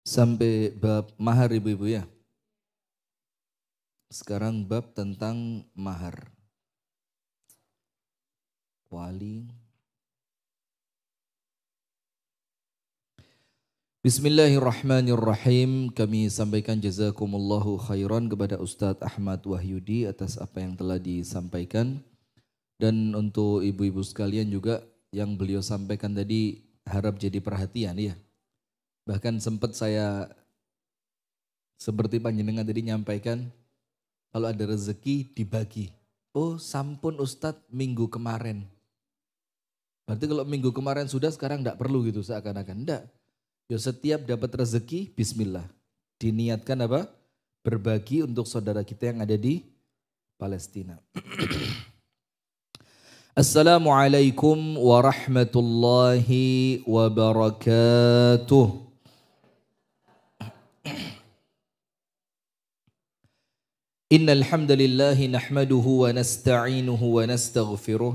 Sampai bab mahar ibu-ibu ya. Sekarang bab tentang mahar. Wali. Bismillahirrahmanirrahim. Kami sampaikan jazakumullahu khairan kepada Ustadz Ahmad Wahyudi atas apa yang telah disampaikan. Dan untuk ibu-ibu sekalian juga yang beliau sampaikan tadi harap jadi perhatian ya. Bahkan sempat saya seperti panjenengan tadi nyampaikan, kalau ada rezeki dibagi. Oh sampun Ustadz minggu kemarin. Berarti kalau minggu kemarin sudah sekarang enggak perlu gitu seakan-akan. Enggak. Ya setiap dapat rezeki bismillah. Diniatkan apa? Berbagi untuk saudara kita yang ada di Palestina. Assalamualaikum warahmatullahi wabarakatuh. Innal hamdalillah nahmaduhu wa nasta'inuhu wa nastaghfiruh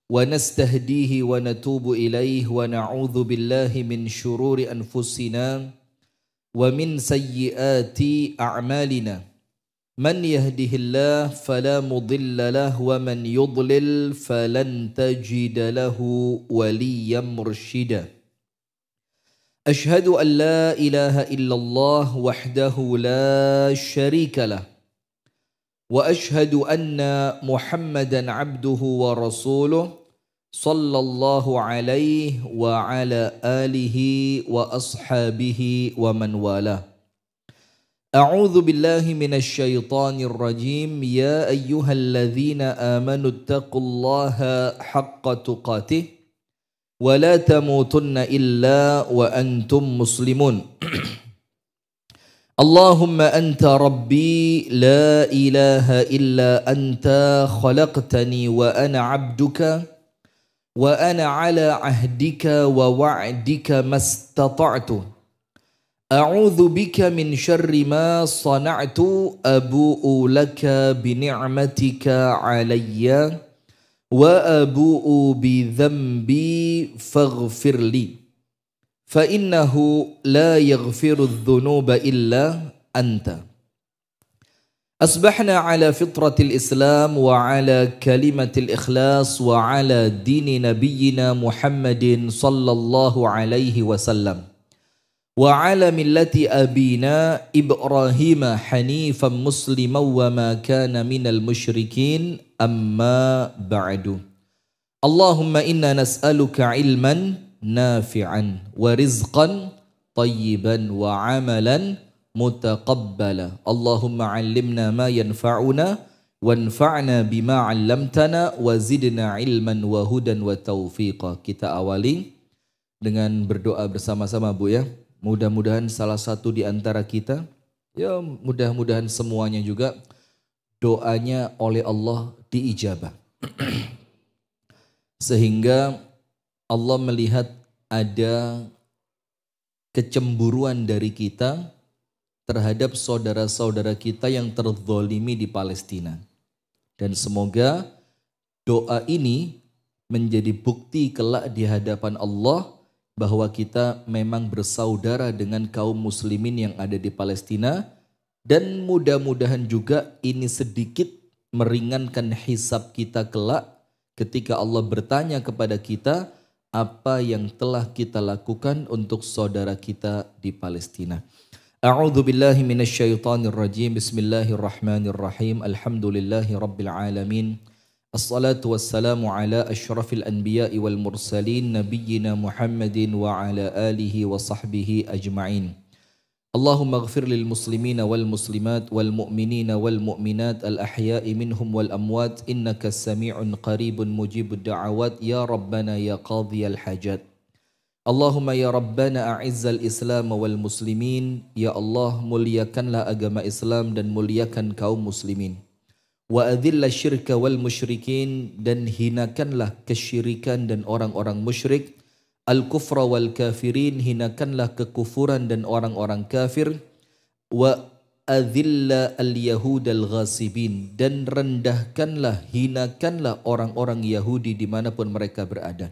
wa nastahdihi wa natubu ilaihi wa na'udzu billahi min syururi anfusina wa min sayyiati a'malina. Man yahdihillah fala mudilla lahu wa man yudlil falan tajida lahu waliyyan mursyida. Ashhadu an la ilaha illallah wahdahu la syarika lah. وأشهد أن محمدا عبده ورسوله صلى الله عليه وعلى آله وأصحابه ومن والاه أعوذ بالله من الشيطان الرجيم يا أيها الذين آمنوا اتقوا الله حق تقاته ولا تموتن إلا وأنتم مسلمون اللهم أنت ربي لا إله إلا أنت خلقتني وأنا عبدك وأنا على عهدك ووعدك ما استطعت أعوذ بك من شر ما صنعت أبوء لك بنعمتك علي وأبوء بذنبي فاغفر لي فإنه لا يغفر الذنوب إلا أنت أصبحنا على فطرة الإسلام وعلى كلمة الإخلاص وعلى دين نبينا محمد صلى الله عليه وسلم وعلى ملة أبينا إبراهيم حنيفا مسلما وما كان من المشركين أما بعد اللهم إنا نسألك علما nafi'an wa rizqan tayyiban wa amalan mutaqabbala. Allahumma 'allimna ma yanfa'una wanfa'na bima 'allamtana wa zidna ilman wa hudan wa taufiqa. Kita awali dengan berdoa bersama-sama Bu ya. Mudah-mudahan salah satu di antara kita, ya mudah-mudahan semuanya juga doanya oleh Allah diijabah. Sehingga Allah melihat ada kecemburuan dari kita terhadap saudara-saudara kita yang terzolimi di Palestina. Dan semoga doa ini menjadi bukti kelak di hadapan Allah bahwa kita memang bersaudara dengan kaum muslimin yang ada di Palestina. Dan mudah-mudahan juga ini sedikit meringankan hisab kita kelak ketika Allah bertanya kepada kita apa yang telah kita lakukan untuk saudara kita di Palestina. A'udzu billahi minasyaitonir rajim. Bismillahirrahmanirrahim. Alhamdulillahi rabbil alamin. Assalatu wassalamu ala asyrafil anbiya'i wal mursalin nabiyyina Muhammadin wa ala alihi wa sahbihi ajma'in. Allahumma ighfir lil muslimina wal muslimat wal mu'minina wal mu'minat al ahya'i minhum wal amwat innaka sami'un qaribun mujibud da'awat ya rabbana ya qadhiyal hajat. Allahumma ya rabbana a'izzal islam wal muslimin. Ya Allah muliakanlah agama Islam dan muliakan kaum muslimin. Wa adhilla syirka wal musyrikin, dan hinakanlah kesyirikan dan orang-orang musyrik. Al-kufra wal kafirin, hinakanlah kekufuran dan orang-orang kafir. Wa adhilla al-yahud al-ghasibin, dan rendahkanlah, hinakanlah orang-orang Yahudi dimanapun mereka berada.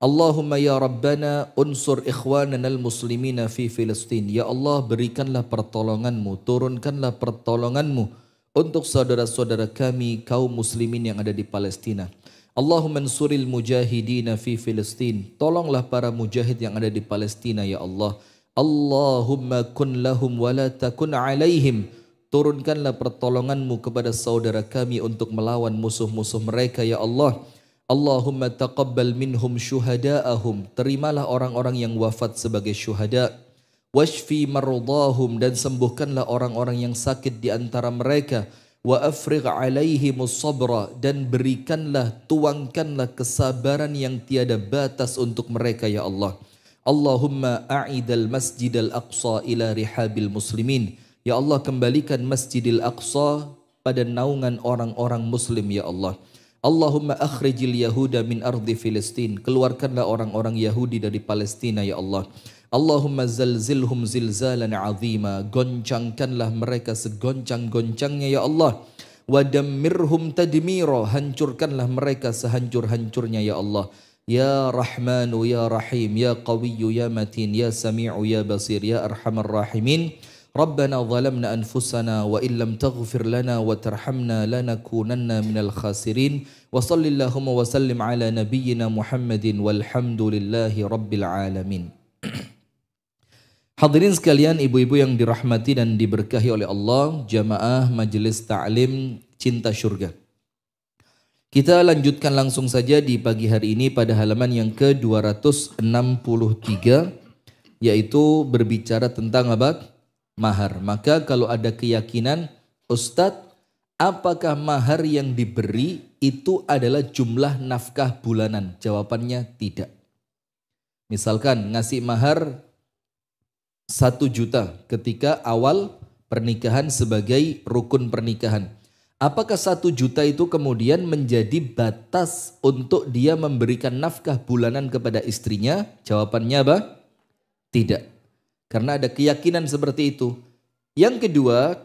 Allahumma ya Rabbana unsur ikhwanana al-muslimina fi Filistin. Ya Allah, berikanlah pertolonganmu, turunkanlah pertolonganmu untuk saudara-saudara kami kaum muslimin yang ada di Palestina. Allahumma ansuril mujahidina fi Filistin. Tolonglah para mujahid yang ada di Palestina ya Allah. Allahumma kun lahum wa la takun alaihim. Turunkanlah pertolonganmu kepada saudara kami untuk melawan musuh-musuh mereka ya Allah. Allahumma taqabbal minhum syuhada'ahum. Terimalah orang-orang yang wafat sebagai syuhada. Washfi marudahum. Dan sembuhkanlah orang-orang yang sakit di antara mereka. Wa afrigh alaihimus sabra. Dan berikanlah, tuangkanlah kesabaran yang tiada batas untuk mereka ya Allah. Allahumma a'idal masjidal aqsa ila rihabil muslimin. Ya Allah, kembalikan Masjidil Aqsa pada naungan orang-orang muslim ya Allah. Allahumma akhrijil yahuda min ardi Filistin. Keluarkanlah orang-orang Yahudi dari Palestina ya Allah. Allahumma zalzilhum zilzalan azima. Goncangkanlah mereka segoncang-goncangnya ya Allah. Wadammirhum tadmira. Hancurkanlah mereka sehancur-hancurnya ya Allah. Ya Rahmanu ya Rahim ya Qawiyyu ya Matin ya Sami'u ya Basir ya Arhamar Rahimin. Rabbana zalamna anfusana wa illam taghfir lana wa tarhamna lanakunanna minal khasirin. Wa sallillahumma wa sallim ala nabiyyina Muhammadin walhamdulillahi rabbil alamin. Hadirin sekalian, ibu-ibu yang dirahmati dan diberkahi oleh Allah, jamaah Majelis Ta'lim Cinta Surga. Kita lanjutkan langsung saja di pagi hari ini pada halaman yang ke-263, yaitu berbicara tentang apa? Mahar. Maka kalau ada keyakinan, Ustadz, apakah mahar yang diberi itu adalah jumlah nafkah bulanan? Jawabannya tidak. Misalkan ngasih mahar 1 juta ketika awal pernikahan sebagai rukun pernikahan. Apakah 1 juta itu kemudian menjadi batas untuk dia memberikan nafkah bulanan kepada istrinya? Jawabannya apa? Tidak. Karena ada keyakinan seperti itu. Yang kedua,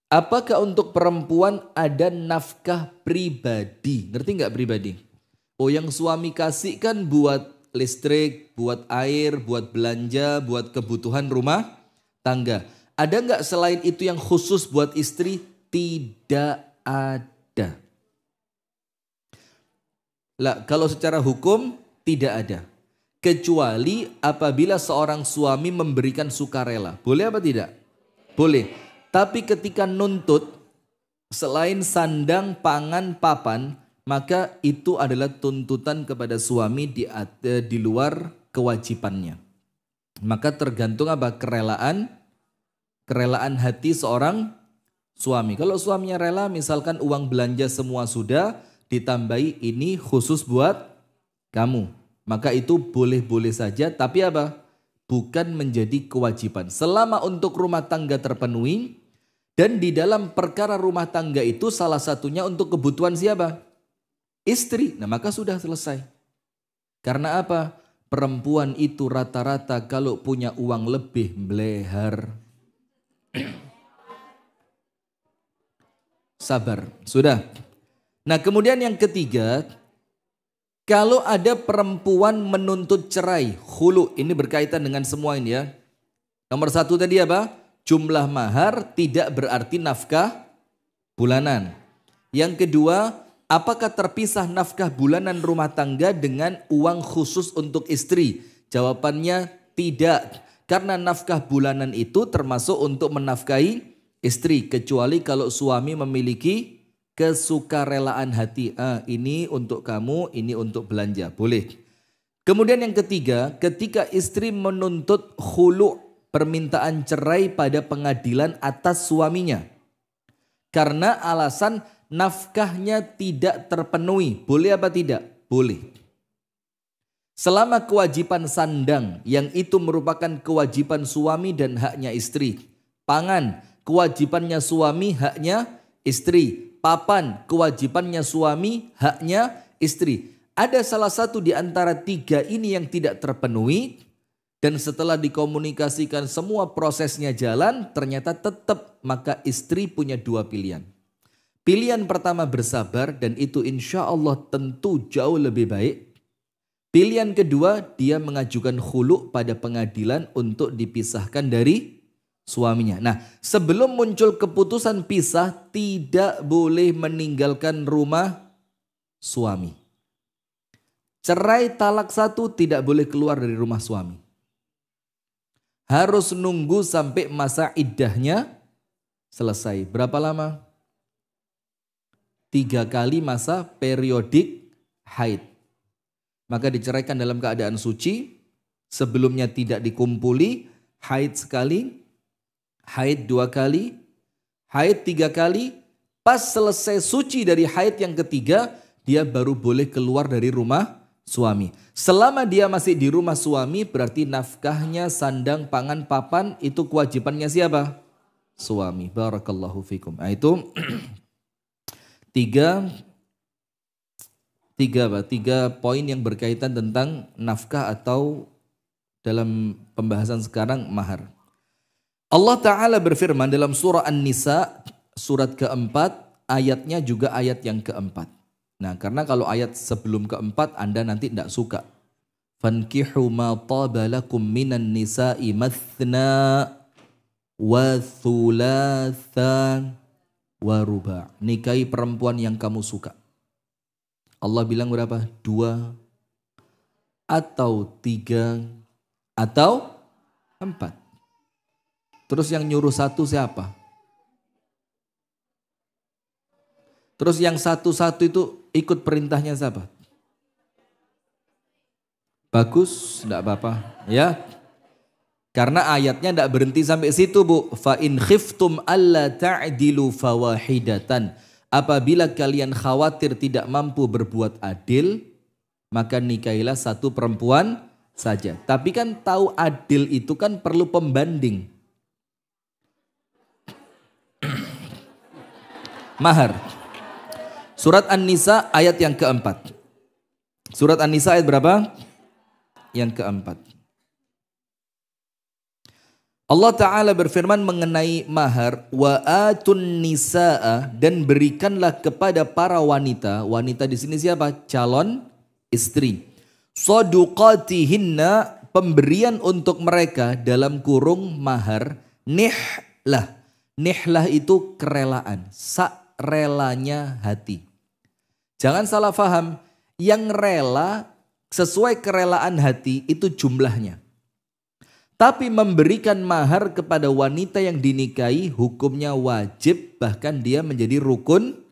apakah untuk perempuan ada nafkah pribadi? Ngerti nggak pribadi? Oh, yang suami kasih kan buat listrik, buat air, buat belanja, buat kebutuhan rumah tangga. Ada nggak selain itu yang khusus buat istri? Tidak ada. Lah, kalau secara hukum tidak ada. Kecuali apabila seorang suami memberikan sukarela. Boleh apa tidak? Boleh. Tapi ketika nuntut, selain sandang, pangan, papan, maka itu adalah tuntutan kepada suami di luar kewajibannya. Maka tergantung apa? Kerelaan hati seorang suami. Kalau suaminya rela, misalkan uang belanja semua sudah, ditambahi ini khusus buat kamu. Maka itu boleh-boleh saja, tapi apa? Bukan menjadi kewajiban. Selama untuk rumah tangga terpenuhi, dan di dalam perkara rumah tangga itu salah satunya untuk kebutuhan siapa? Istri. Nah, maka sudah selesai. Karena apa? Perempuan itu rata-rata kalau punya uang lebih melehar. Sabar. Sudah. Nah, kemudian yang ketiga, kalau ada perempuan menuntut cerai, khulu, ini berkaitan dengan semua ini ya. Nomor 1 tadi apa? Jumlah mahar tidak berarti nafkah bulanan. Yang kedua, apakah terpisah nafkah bulanan rumah tangga dengan uang khusus untuk istri? Jawabannya tidak. Karena nafkah bulanan itu termasuk untuk menafkahi istri. Kecuali kalau suami memiliki kesukarelaan hati. Ini untuk kamu, ini untuk belanja. Boleh. Kemudian yang ketiga, ketika istri menuntut khulu, permintaan cerai pada pengadilan atas suaminya. Karena alasan nafkahnya tidak terpenuhi. Boleh apa tidak? Boleh. Selama kewajiban sandang yang itu merupakan kewajiban suami dan haknya istri. Pangan, kewajibannya suami, haknya istri. Papan, kewajibannya suami, haknya istri. Ada salah satu di antara 3 ini yang tidak terpenuhi. Dan setelah dikomunikasikan semua prosesnya jalan, ternyata tetap, maka istri punya 2 pilihan. Pilihan pertama bersabar, dan itu insya Allah tentu jauh lebih baik. Pilihan kedua, dia mengajukan khulu pada pengadilan untuk dipisahkan dari suaminya. Nah, sebelum muncul keputusan pisah, tidak boleh meninggalkan rumah suami. Cerai talak satu tidak boleh keluar dari rumah suami. Harus nunggu sampai masa iddahnya selesai. Berapa lama? 3 kali masa periodik haid. Maka diceraikan dalam keadaan suci, sebelumnya tidak dikumpuli, haid sekali, haid 2 kali, haid 3 kali, pas selesai suci dari haid yang ketiga, dia baru boleh keluar dari rumah suami. Selama dia masih di rumah suami, berarti nafkahnya, sandang, pangan, papan, itu kewajibannya siapa? Suami. Barakallahu fikum. Nah, itu tiga poin yang berkaitan tentang nafkah atau dalam pembahasan sekarang mahar. Allah Ta'ala berfirman dalam surah An-Nisa surat keempat, ayatnya juga ayat yang keempat. Nah, karena kalau ayat sebelum keempat Anda nanti tidak suka. Fankihu ma taba lakum minan nisa'i mathna wa thulatha wa ruba'. Nikahi perempuan yang kamu suka. Allah bilang berapa? 2 atau 3 atau 4. Terus yang nyuruh 1 siapa? Terus yang 1 itu ikut perintahnya siapa? Bagus, enggak apa-apa. Ya. Karena ayatnya enggak berhenti sampai situ, Bu. Fa in khiftum alla ta'dilu fawahidatan. Apabila kalian khawatir tidak mampu berbuat adil, maka nikahilah 1 perempuan saja. Tapi kan tahu adil itu kan perlu pembanding. Mahar. Surat An-Nisa ayat yang keempat. Surat An-Nisa ayat berapa? Yang keempat. Allah Ta'ala berfirman mengenai mahar, wa atun nisaa, dan berikanlah kepada para wanita. Wanita di sini siapa? Calon istri. Shaduqatihinna, pemberian untuk mereka dalam kurung mahar, nihlah. Nihlah itu kerelaan, sakrelanya hati. Jangan salah faham, yang rela sesuai kerelaan hati itu jumlahnya. Tapi memberikan mahar kepada wanita yang dinikahi hukumnya wajib, bahkan dia menjadi rukun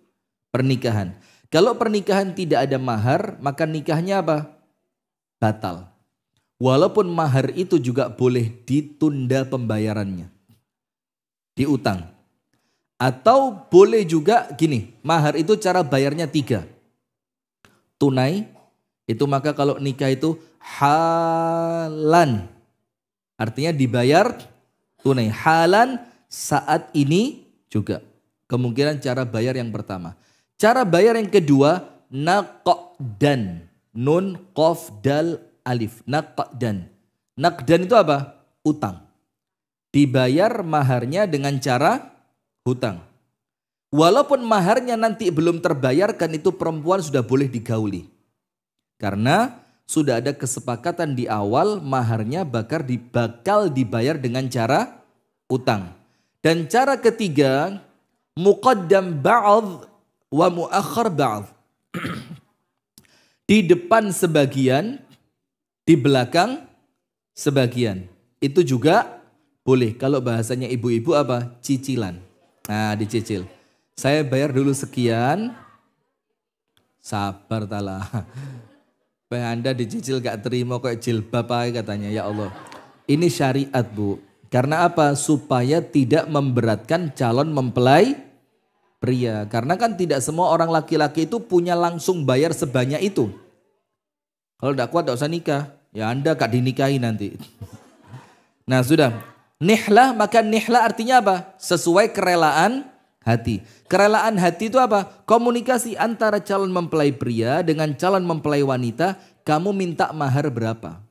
pernikahan. Kalau pernikahan tidak ada mahar, maka nikahnya apa? Batal. Walaupun mahar itu juga boleh ditunda pembayarannya. Diutang. Atau boleh juga gini, mahar itu cara bayarnya 3. Tunai, itu maka kalau nikah itu halan. Artinya dibayar tunai. Halan saat ini juga. Kemungkinan cara bayar yang pertama. Cara bayar yang kedua, naqdan. Nun, qaf, dal, alif. Naqdan. Naqdan itu apa? Utang. Dibayar maharnya dengan cara hutang. Walaupun maharnya nanti belum terbayarkan, itu perempuan sudah boleh digauli. Karena sudah ada kesepakatan di awal maharnya bakal dibayar dengan cara utang. Dan cara ketiga, muqaddam ba'd wa muakhir ba'd. Di depan sebagian, di belakang sebagian. Itu juga boleh. Kalau bahasanya ibu-ibu apa? Cicilan. Nah, dicicil. Saya bayar dulu sekian. Sabar talah. Anda dicicil gak terima kayak jilbab aja katanya, ya Allah. Ini syariat, Bu. Karena apa? Supaya tidak memberatkan calon mempelai pria. Karena kan tidak semua orang laki-laki itu punya langsung bayar sebanyak itu. Kalau tidak kuat tidak usah nikah. Ya Anda gak dinikahi nanti. Nah sudah. Nihlah, maka nihlah artinya apa? Sesuai kerelaan hati. Kerelaan hati itu apa? Komunikasi antara calon mempelai pria dengan calon mempelai wanita. Kamu minta mahar berapa?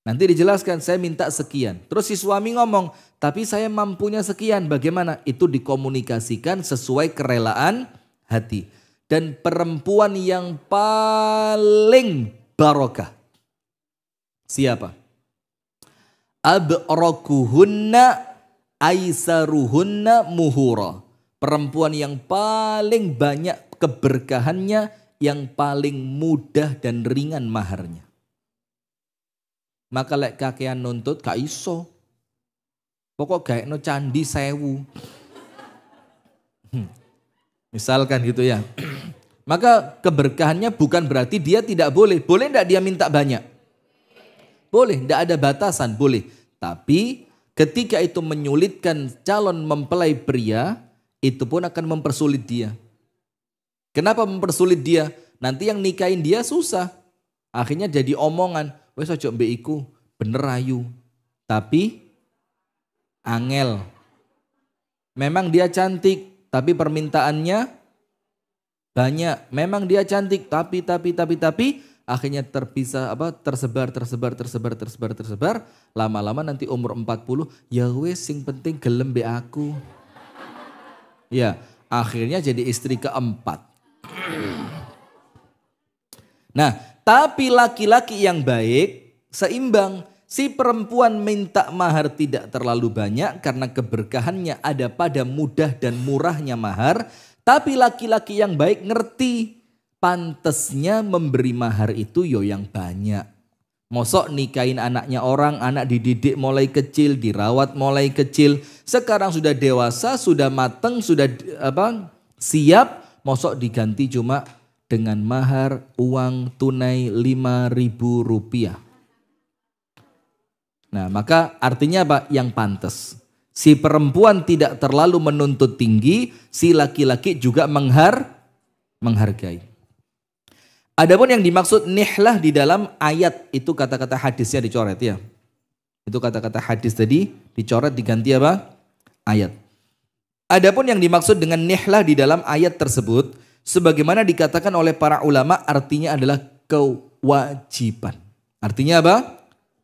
Nanti dijelaskan, saya minta sekian. Terus si suami ngomong, tapi saya mampunya sekian. Bagaimana? Itu dikomunikasikan sesuai kerelaan hati. Dan perempuan yang paling barokah. Siapa? Abrakuhunna aisaruhunna muhura. Perempuan yang paling banyak keberkahannya, yang paling mudah dan ringan maharnya. Maka lek kakean nuntut gak iso. Pokok gaekno candi 1000. Misalkan gitu ya. Maka keberkahannya bukan berarti dia tidak boleh. Boleh enggak dia minta banyak? Boleh, enggak ada batasan, boleh. Tapi ketika itu menyulitkan calon mempelai pria, itu pun akan mempersulit dia. Kenapa mempersulit dia? Nanti yang nikahin dia susah. Akhirnya jadi omongan, wes ojo mbek iku, bener ayu. Tapi angel. Memang dia cantik, tapi permintaannya banyak. Memang dia cantik, tapi akhirnya tersebar. Lama-lama nanti umur 40, ya wes sing penting gelem mbek aku. Ya, akhirnya jadi istri keempat. Nah, tapi laki-laki yang baik seimbang. Si perempuan minta mahar tidak terlalu banyak karena keberkahannya ada pada mudah dan murahnya mahar. Tapi laki-laki yang baik ngerti pantesnya memberi mahar itu yo yang banyak. Mosok nikahin anaknya orang, anak dididik mulai kecil, dirawat mulai kecil. Sekarang sudah dewasa, sudah mateng, sudah siap. Mosok diganti cuma dengan mahar uang tunai 5.000 rupiah. Nah, maka artinya apa? Yang pantas. Si perempuan tidak terlalu menuntut tinggi, si laki-laki juga menghargai. Adapun yang dimaksud nihlah di dalam ayat itu kata-kata hadisnya dicoret ya. Itu kata-kata hadis tadi dicoret diganti apa? Ayat. Adapun yang dimaksud dengan nihlah di dalam ayat tersebut, sebagaimana dikatakan oleh para ulama, artinya adalah kewajiban. Artinya apa?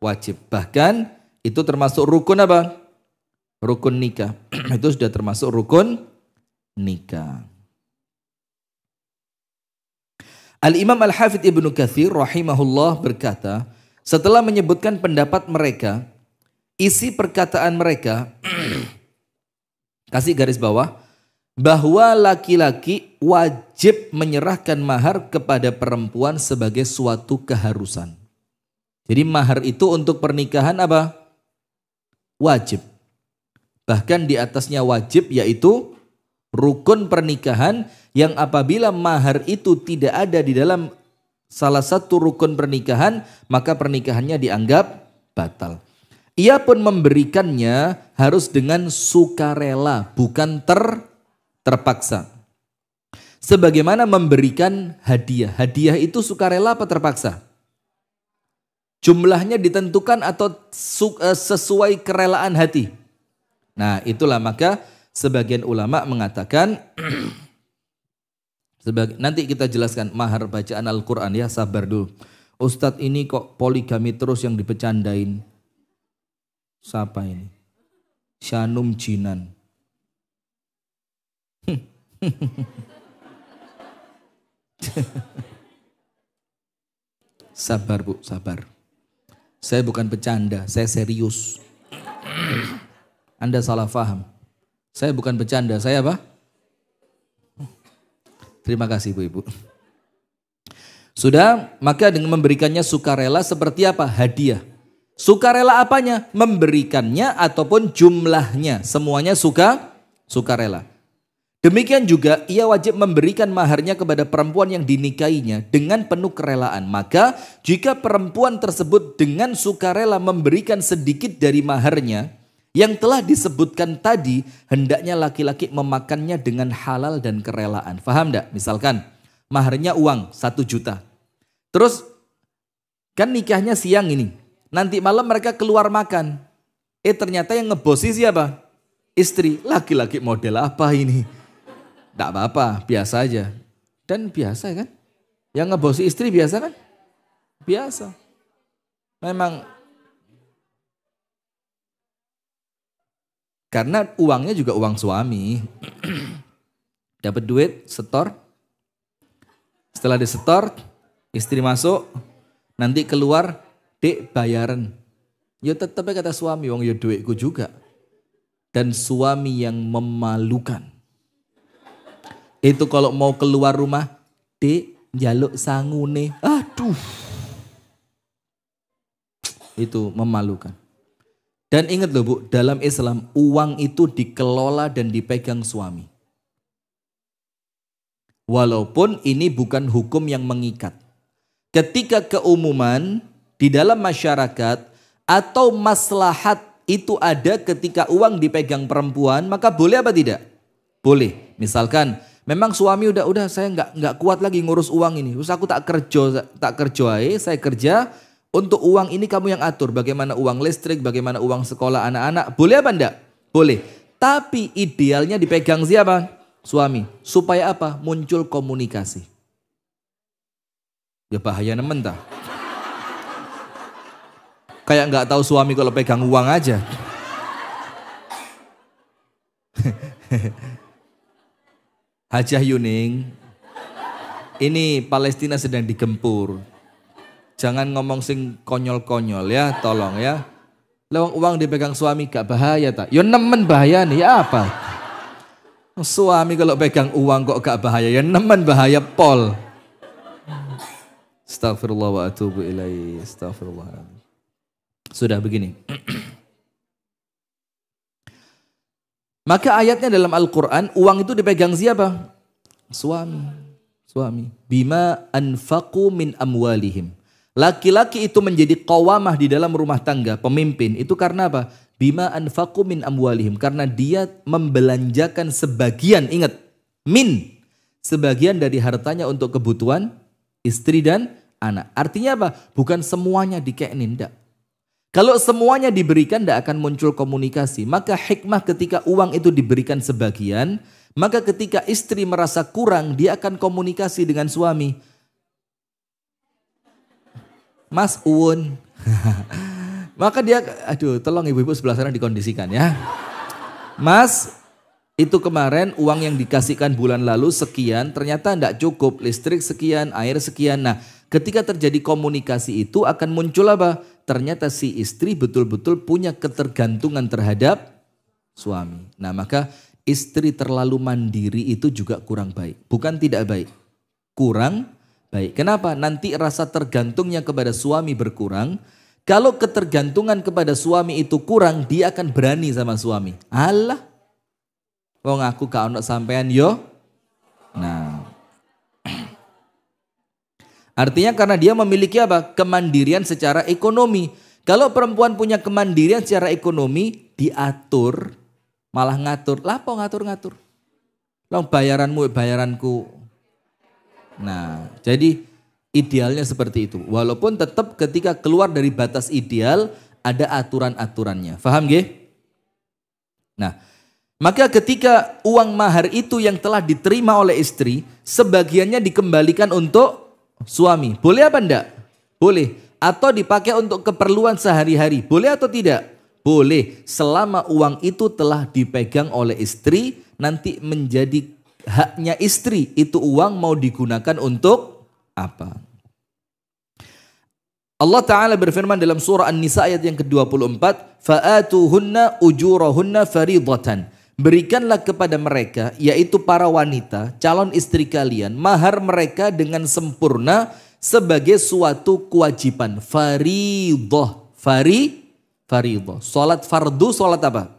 Wajib. Bahkan itu termasuk rukun apa? Rukun nikah. Itu sudah termasuk rukun nikah. Al-Imam Al-Hafidh Ibnu Katsir rahimahullah berkata, setelah menyebutkan pendapat mereka, isi perkataan mereka, kasih garis bawah, bahwa laki-laki wajib menyerahkan mahar kepada perempuan sebagai suatu keharusan. Jadi mahar itu untuk pernikahan apa? Wajib. Bahkan di atasnya wajib yaitu rukun pernikahan yang apabila mahar itu tidak ada di dalam salah satu rukun pernikahan, maka pernikahannya dianggap batal. Ia pun memberikannya harus dengan sukarela, bukan terpaksa. Sebagaimana memberikan hadiah. Hadiah itu sukarela apa terpaksa? Jumlahnya ditentukan atau sesuai kerelaan hati. Nah itulah maka sebagian ulama mengatakan, nanti kita jelaskan mahar bacaan Al-Quran ya, sabar dulu. Ustadz ini kok poligami terus yang dibecandain. Siapa ini? Syanum Jinan. Sabar Bu, sabar. Saya bukan bercanda, saya serius. Anda salah paham. Saya bukan bercanda, saya apa? Terima kasih Bu-Ibu. Sudah, maka dengan memberikannya sukarela seperti apa? Hadiah. Sukarela apanya? Memberikannya ataupun jumlahnya. Semuanya sukarela. Demikian juga ia wajib memberikan maharnya kepada perempuan yang dinikahinya dengan penuh kerelaan. Maka jika perempuan tersebut dengan sukarela memberikan sedikit dari maharnya yang telah disebutkan tadi, hendaknya laki-laki memakannya dengan halal dan kerelaan. Faham enggak? Misalkan maharnya uang 1 juta. Terus kan nikahnya siang ini. Nanti malam mereka keluar makan. Ternyata yang ngebosi siapa? Istri. Laki-laki model apa ini? Tidak apa-apa, biasa aja. Dan biasa kan? Yang ngebosi istri biasa kan? Biasa. Memang. Karena uangnya juga uang suami. Dapat duit, setor. Setelah disetor, istri masuk. Nanti keluar, dek bayaran. Ya tetap kata suami, wong ya duitku juga. Dan suami yang memalukan. Itu kalau mau keluar rumah, dek njaluk sangune. Aduh. Itu memalukan. Dan ingat loh Bu, dalam Islam uang itu dikelola dan dipegang suami. Walaupun ini bukan hukum yang mengikat. Ketika keumuman di dalam masyarakat atau maslahat itu ada ketika uang dipegang perempuan, maka boleh apa tidak? Boleh. Misalkan memang suami udah saya nggak kuat lagi ngurus uang ini. Terus aku tak kerja saya kerja untuk uang ini kamu yang atur. Bagaimana uang listrik, bagaimana uang sekolah anak-anak. Boleh apa enggak? Boleh. Tapi idealnya dipegang siapa? Suami. Supaya apa? Muncul komunikasi. Ya bahaya nemen dah. Kayak nggak tahu suami kalau pegang uang aja. Hajah Yuning, ini Palestina sedang digempur. Jangan ngomong sing konyol-konyol ya, tolong ya. Lewang uang dipegang suami gak bahaya tak? Ya nemen bahaya nih, ya apa? Suami kalau pegang uang kok gak bahaya? Ya nemen bahaya pol. Astaghfirullah wa atubu ilaih. Astaghfirullah. Sudah begini. Maka ayatnya dalam Al-Quran, uang itu dipegang siapa? Suami. Bima anfaqu min amwalihim. Laki-laki itu menjadi qawamah di dalam rumah tangga, pemimpin. Itu karena apa? Bima anfaqu min amwalihim. Karena dia membelanjakan sebagian, ingat, sebagian dari hartanya untuk kebutuhan istri dan anak. Artinya apa? Bukan semuanya dikenin, enggak. Kalau semuanya diberikan tidak akan muncul komunikasi. Maka hikmah ketika uang itu diberikan sebagian, maka ketika istri merasa kurang, dia akan komunikasi dengan suami. Mas Uun. Maka dia, aduh tolong ibu-ibu sebelah sana dikondisikan ya. Mas, itu kemarin uang yang dikasihkan bulan lalu sekian, ternyata tidak cukup. Listrik sekian, air sekian. Nah, ketika terjadi komunikasi itu akan muncul apa? Ternyata si istri betul-betul punya ketergantungan terhadap suami. Nah, maka istri terlalu mandiri itu juga kurang baik. Bukan tidak baik, kurang baik. Kenapa? Nanti rasa tergantungnya kepada suami berkurang. Kalau ketergantungan kepada suami itu kurang, dia akan berani sama suami. Alah, wong aku gak ono sampean yo. Nah, artinya karena dia memiliki apa? Kemandirian secara ekonomi. Kalau perempuan punya kemandirian secara ekonomi, diatur, malah ngatur. Lah apa ngatur-ngatur? Lah bayaranku. Nah, jadi idealnya seperti itu. Walaupun tetap ketika keluar dari batas ideal, ada aturan-aturannya. Faham gak? Nah, maka ketika uang mahar itu yang telah diterima oleh istri, sebagiannya dikembalikan untuk suami. Boleh apa enggak? Boleh. Atau dipakai untuk keperluan sehari-hari. Boleh atau tidak? Boleh. Selama uang itu telah dipegang oleh istri, nanti menjadi haknya istri. Itu uang mau digunakan untuk apa? Allah Ta'ala berfirman dalam surah An-Nisa ayat yang ke-24. Fa'atuhunna ujurahunna faridatan. Berikanlah kepada mereka, yaitu para wanita, calon istri kalian, mahar mereka dengan sempurna sebagai suatu kewajiban. Faridah. Faridah. Salat fardu, salat apa?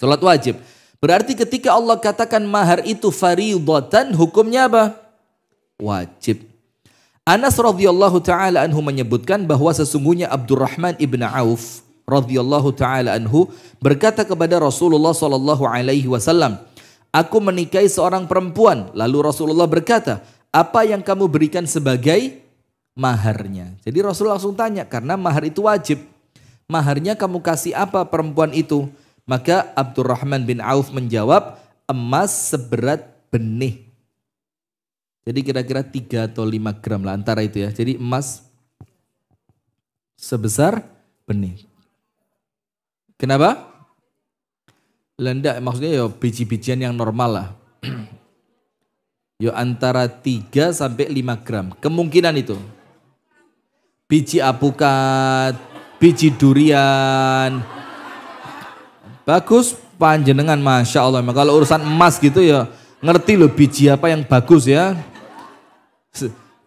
Salat wajib. Berarti ketika Allah katakan mahar itu faridatan, hukumnya apa? Wajib. Anas radhiyallahu taala anhu menyebutkan bahwa sesungguhnya Abdurrahman ibn Auf radhiyallahu taala anhu berkata kepada Rasulullah sallallahu alaihi wasallam, "Aku menikahi seorang perempuan." Lalu Rasulullah berkata, "Apa yang kamu berikan sebagai maharnya?" Jadi Rasulullah langsung tanya, karena mahar itu wajib. Maharnya kamu kasih apa perempuan itu? Maka Abdurrahman bin Auf menjawab, emas seberat benih. Jadi kira-kira 3 atau 5 gram lah antara itu ya. Jadi emas sebesar benih. Kenapa? Lendak maksudnya ya biji-bijian yang normal lah. Ya antara 3 sampai 5 gram. Kemungkinan itu. biji apukat, biji durian. Bagus panjenengan, Masya Allah. Kalau urusan emas gitu ya ngerti loh biji apa yang bagus ya.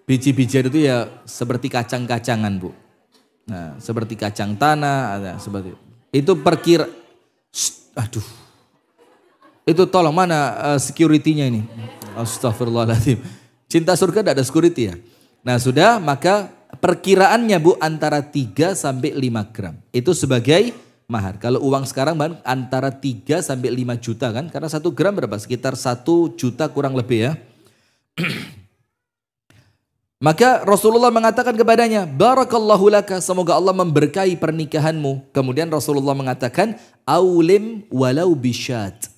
Biji-bijian itu ya seperti kacang-kacangan Bu. Nah seperti kacang tanah, seperti itu aduh. Itu tolong mana security-nya ini. Astagfirullahaladzim. Cinta surga tidak ada security ya. Nah sudah, maka perkiraannya Bu antara 3 sampai 5 gram. Itu sebagai mahar. Kalau uang sekarang antara 3 sampai 5 juta kan. Karena 1 gram berapa? Sekitar 1 juta kurang lebih ya. Maka Rasulullah mengatakan kepadanya, Barakallahu laka, semoga Allah memberkahi pernikahanmu. Kemudian Rasulullah mengatakan, Aulim walau bisyat.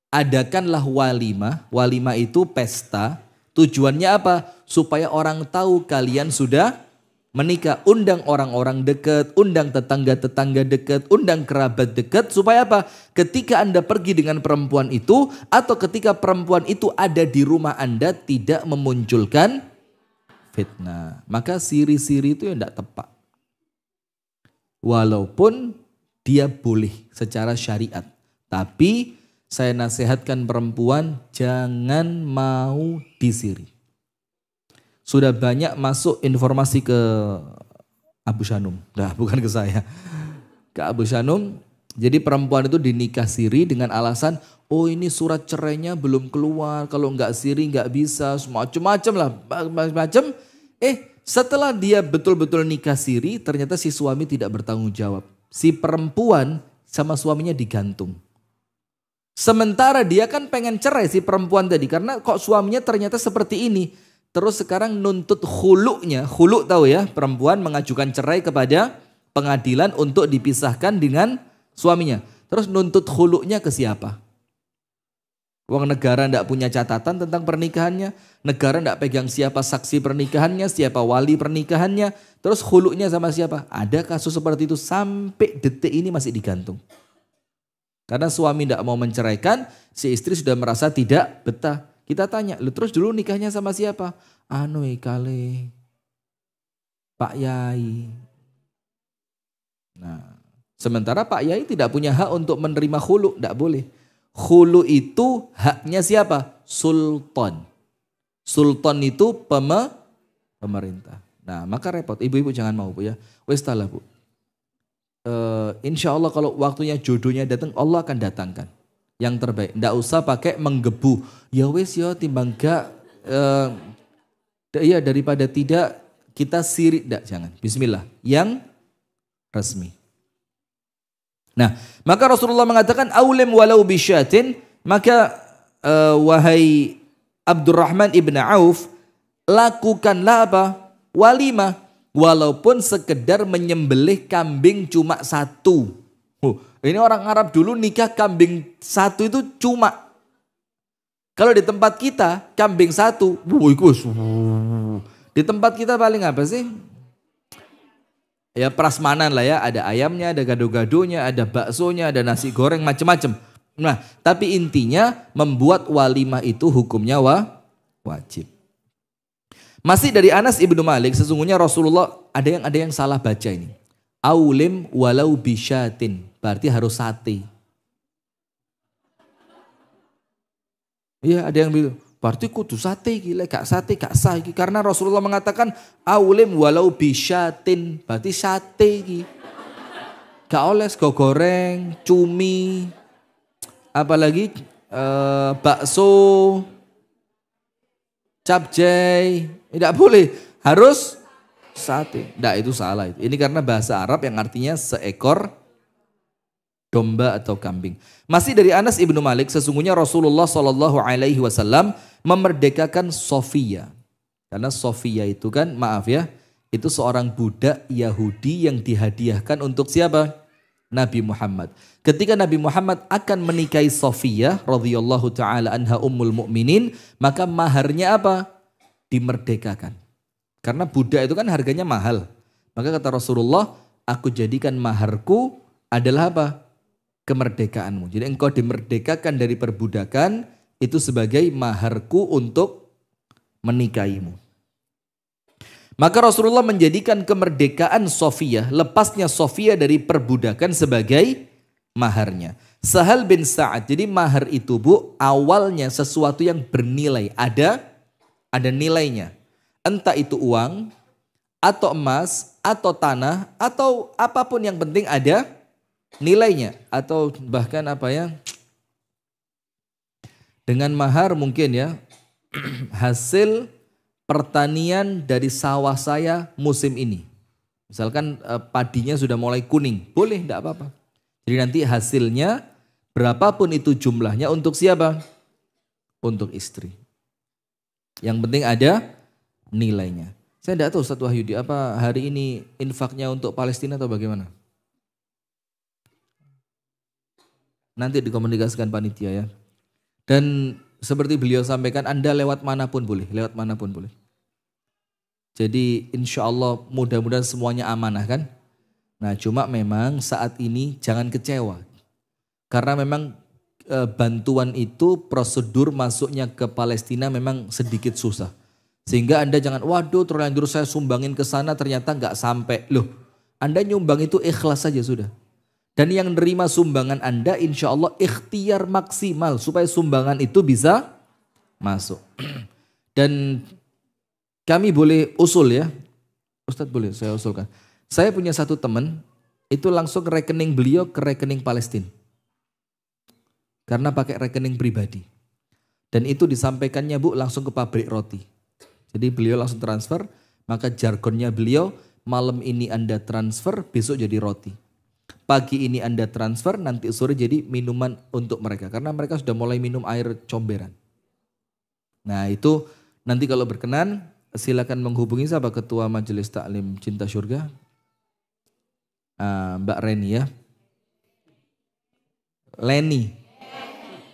Adakanlah walimah. Walimah itu pesta. Tujuannya apa? Supaya orang tahu kalian sudah menikah. Undang orang-orang dekat, undang tetangga-tetangga dekat, undang kerabat dekat. Supaya apa? Ketika Anda pergi dengan perempuan itu, atau ketika perempuan itu ada di rumah Anda, tidak memunculkan fitnah. Maka siri-siri itu yang tidak tepat. Walaupun dia boleh secara syariat. Tapi saya nasihatkan perempuan jangan mau disiri. Sudah banyak masuk informasi ke Abu Shanum. Nah bukan ke saya. Ke Abu Shanum. Jadi perempuan itu dinikah siri dengan alasan, oh ini surat cerainya belum keluar, kalau nggak siri nggak bisa, macam-macam lah, macam-macam. Setelah dia betul-betul nikah siri, ternyata si suami tidak bertanggung jawab. Si perempuan sama suaminya digantung. Sementara dia kan pengen cerai si perempuan tadi, karena kok suaminya ternyata seperti ini. Terus sekarang nuntut khulu'nya, khulu' tahu ya, perempuan mengajukan cerai kepada pengadilan untuk dipisahkan dengan suaminya. Terus nuntut khulu'nya ke siapa? Uang negara tidak punya catatan tentang pernikahannya. Negara tidak pegang siapa saksi pernikahannya, siapa wali pernikahannya. Terus khulu'nya sama siapa? Ada kasus seperti itu sampai detik ini masih digantung. Karena suami tidak mau menceraikan, si istri sudah merasa tidak betah. Kita tanya, lu terus dulu nikahnya sama siapa? Anu kali Pak Yai. Nah, sementara Pak Yai tidak punya hak untuk menerima khulu', tidak boleh. Khulu itu haknya siapa? Sultan. Sultan itu pemerintah. Nah maka repot. Ibu-ibu jangan mau Bu ya. Wes talah Bu. Insya Allah kalau waktunya jodohnya datang, Allah akan datangkan yang terbaik. Nggak usah pakai menggebu. Ya wes ya timbang gak. Ya daripada tidak kita sirik. Jangan. Bismillah. Yang resmi. Nah, maka Rasulullah mengatakan aulim walau bisyatin, maka wahai Abdurrahman ibn Auf, lakukanlah apa? Walimah, walaupun sekedar menyembelih kambing cuma 1. Ini orang Arab dulu nikah kambing 1 itu cuma. Kalau di tempat kita kambing 1, di tempat kita paling apa sih? Ya prasmanan lah ya, ada ayamnya, ada gado-gadonya, ada baksonya, ada nasi goreng, macam-macam. Nah, tapi intinya membuat walimah itu hukumnya wajib. Masih dari Anas ibnu Malik, sesungguhnya Rasulullah ada yang salah baca ini. Aulim walau bisyatin, berarti harus sate. Iya, ada yang bilang, berarti kudu sate gila, gak sate gak sah iki. Karena Rasulullah mengatakan aulim walau bisyatin, berarti sate iki. Gak oleh sego goreng, cumi, apalagi bakso, capcay, tidak boleh, harus sate. Nah itu salah. Ini karena bahasa Arab yang artinya seekor domba atau kambing. Masih dari Anas ibnu Malik, sesungguhnya Rasulullah SAW memerdekakan Sofia. Karena Sofia itu kan, maaf ya, itu seorang budak Yahudi yang dihadiahkan untuk siapa? Nabi Muhammad. Ketika Nabi Muhammad akan menikahi Sofia radhiyallahu taala anha ummul mukminin, maka maharnya apa? Dimerdekakan. Karena budak itu kan harganya mahal. Maka kata Rasulullah, aku jadikan maharku adalah apa? Kemerdekaanmu. Jadi engkau dimerdekakan dari perbudakan, itu sebagai maharku untuk menikahimu. Maka Rasulullah menjadikan kemerdekaan Sofiyah, lepasnya Sofiyah dari perbudakan sebagai maharnya. Sahal bin Sa'ad, jadi mahar itu Bu, awalnya sesuatu yang bernilai, ada nilainya. Entah itu uang, atau emas, atau tanah, atau apapun yang penting ada nilainya. Atau bahkan apa ya, dengan mahar mungkin ya, hasil pertanian dari sawah saya musim ini. Misalkan padinya sudah mulai kuning, boleh tidak apa-apa. Jadi nanti hasilnya berapapun itu jumlahnya untuk siapa? Untuk istri. Yang penting ada nilainya. Saya tidak tahu Ustaz Wahyudi, apa hari ini infaknya untuk Palestina atau bagaimana? Nanti dikomunikasikan panitia ya. Dan seperti beliau sampaikan, Anda lewat manapun boleh, Jadi insya Allah mudah-mudahan semuanya amanah kan. Nah cuma memang saat ini jangan kecewa. Karena memang bantuan itu prosedur masuknya ke Palestina memang sedikit susah. Sehingga Anda jangan, waduh terlanjur saya sumbangin ke sana ternyata nggak sampai. Loh, Anda nyumbang itu ikhlas saja sudah. Dan yang nerima sumbangan Anda insya Allah ikhtiar maksimal supaya sumbangan itu bisa masuk. Dan kami boleh usul ya. Ustadz boleh saya usulkan. Saya punya satu teman itu langsung rekening beliau ke rekening Palestina. Karena pakai rekening pribadi. Dan itu disampaikannya Bu langsung ke pabrik roti. Jadi beliau langsung transfer, maka jargonnya beliau malam ini Anda transfer, besok jadi roti. Pagi ini Anda transfer, nanti sore jadi minuman untuk mereka. Karena mereka sudah mulai minum air comberan. Nah itu nanti kalau berkenan silakan menghubungi siapa Ketua Majelis Taklim Cinta Surga. Mbak Reni ya.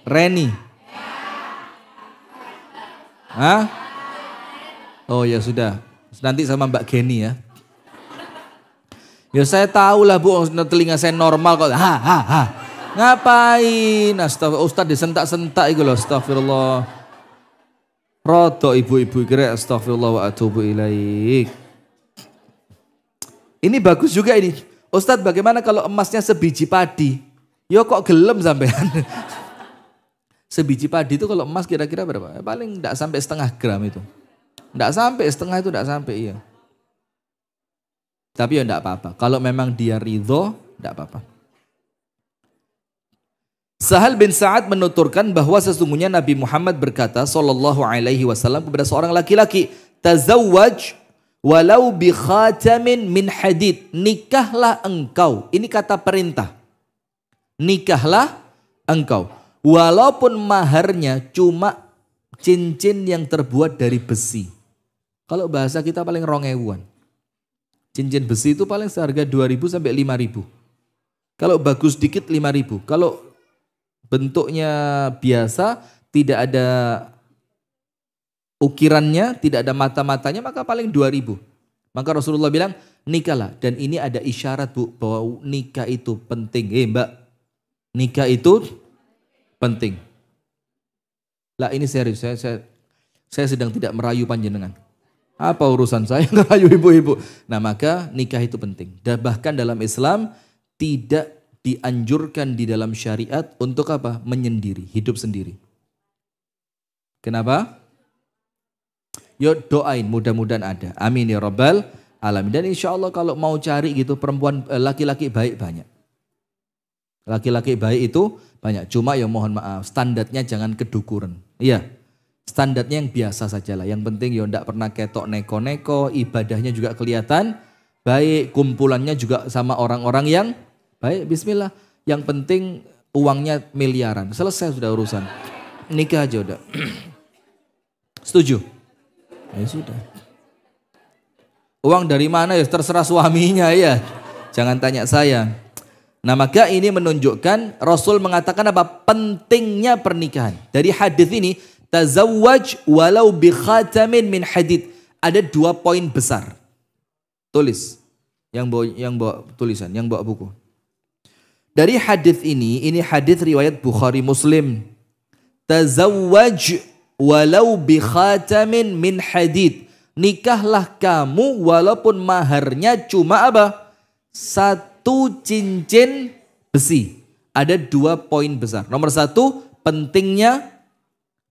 Reni. Hah? Oh ya sudah. Nanti sama Mbak Geni ya. Ya saya tahu lah Bu, telinga saya normal kok. Ngapain? Astagfirullah, Ustaz disentak-sentak itu loh, astagfirullah. Rodo ibu-ibu kira astagfirullah wa atubu ilaik. Ini bagus juga ini. Ustaz bagaimana kalau emasnya sebiji padi? Yo kok gelem sampean. Sebiji padi itu kalau emas kira-kira berapa? Paling enggak sampai setengah gram itu. Enggak sampai setengah itu, enggak sampai iya. Tapi ya enggak apa-apa. Kalau memang dia ridho, enggak apa-apa. Sahal bin Sa'ad menuturkan bahwa sesungguhnya Nabi Muhammad berkata sallallahu alaihi wasallam kepada seorang laki-laki, "Tazawwaj walau bi khatamin min hadid." Nikahlah engkau. Ini kata perintah. Nikahlah engkau. Walaupun maharnya cuma cincin yang terbuat dari besi. Kalau bahasa kita paling 2.000-an. Cincin besi itu paling seharga 2.000 sampai 5.000. Kalau bagus dikit 5.000. Kalau bentuknya biasa, tidak ada ukirannya, tidak ada mata-matanya, maka paling 2.000. Maka Rasulullah bilang, nikahlah. Dan ini ada isyarat Bu, bahwa nikah itu penting. Mbak, nikah itu penting. Lah ini serius, saya sedang tidak merayu panjenengan. Apa urusan saya ngerayu ibu-ibu? Nah maka nikah itu penting. Dan bahkan dalam Islam tidak dianjurkan di dalam syariat untuk apa? Menyendiri, hidup sendiri. Kenapa? Yuk doain, mudah-mudahan ada. Amin ya rabbal alamin. Dan insya Allah kalau mau cari gitu perempuan, laki-laki baik banyak. Laki-laki baik itu banyak. Cuma ya mohon maaf, standarnya jangan kedukuran. Iya, standarnya yang biasa sajalah. Yang penting ya enggak pernah ketok neko-neko, ibadahnya juga kelihatan baik, kumpulannya juga sama orang-orang yang baik. Bismillah. Yang penting uangnya miliaran. Selesai sudah urusan. Nikah aja udah. Setuju? Ya sudah. Uang dari mana ya terserah suaminya ya. Jangan tanya saya. Nah maka ini menunjukkan Rasul mengatakan apa? Pentingnya pernikahan. Dari hadis ini, tazawwaj walau bi khatamin min hadid. Ada 2 poin besar. Tulis. Yang bawa tulisan, yang bawa buku. Dari hadis ini hadis riwayat Bukhari Muslim. Tazawwaj walau bi khatamin min hadid. nikahlah kamu walaupun maharnya cuma apa? 1 cincin besi. Ada 2 poin besar. Nomor 1, pentingnya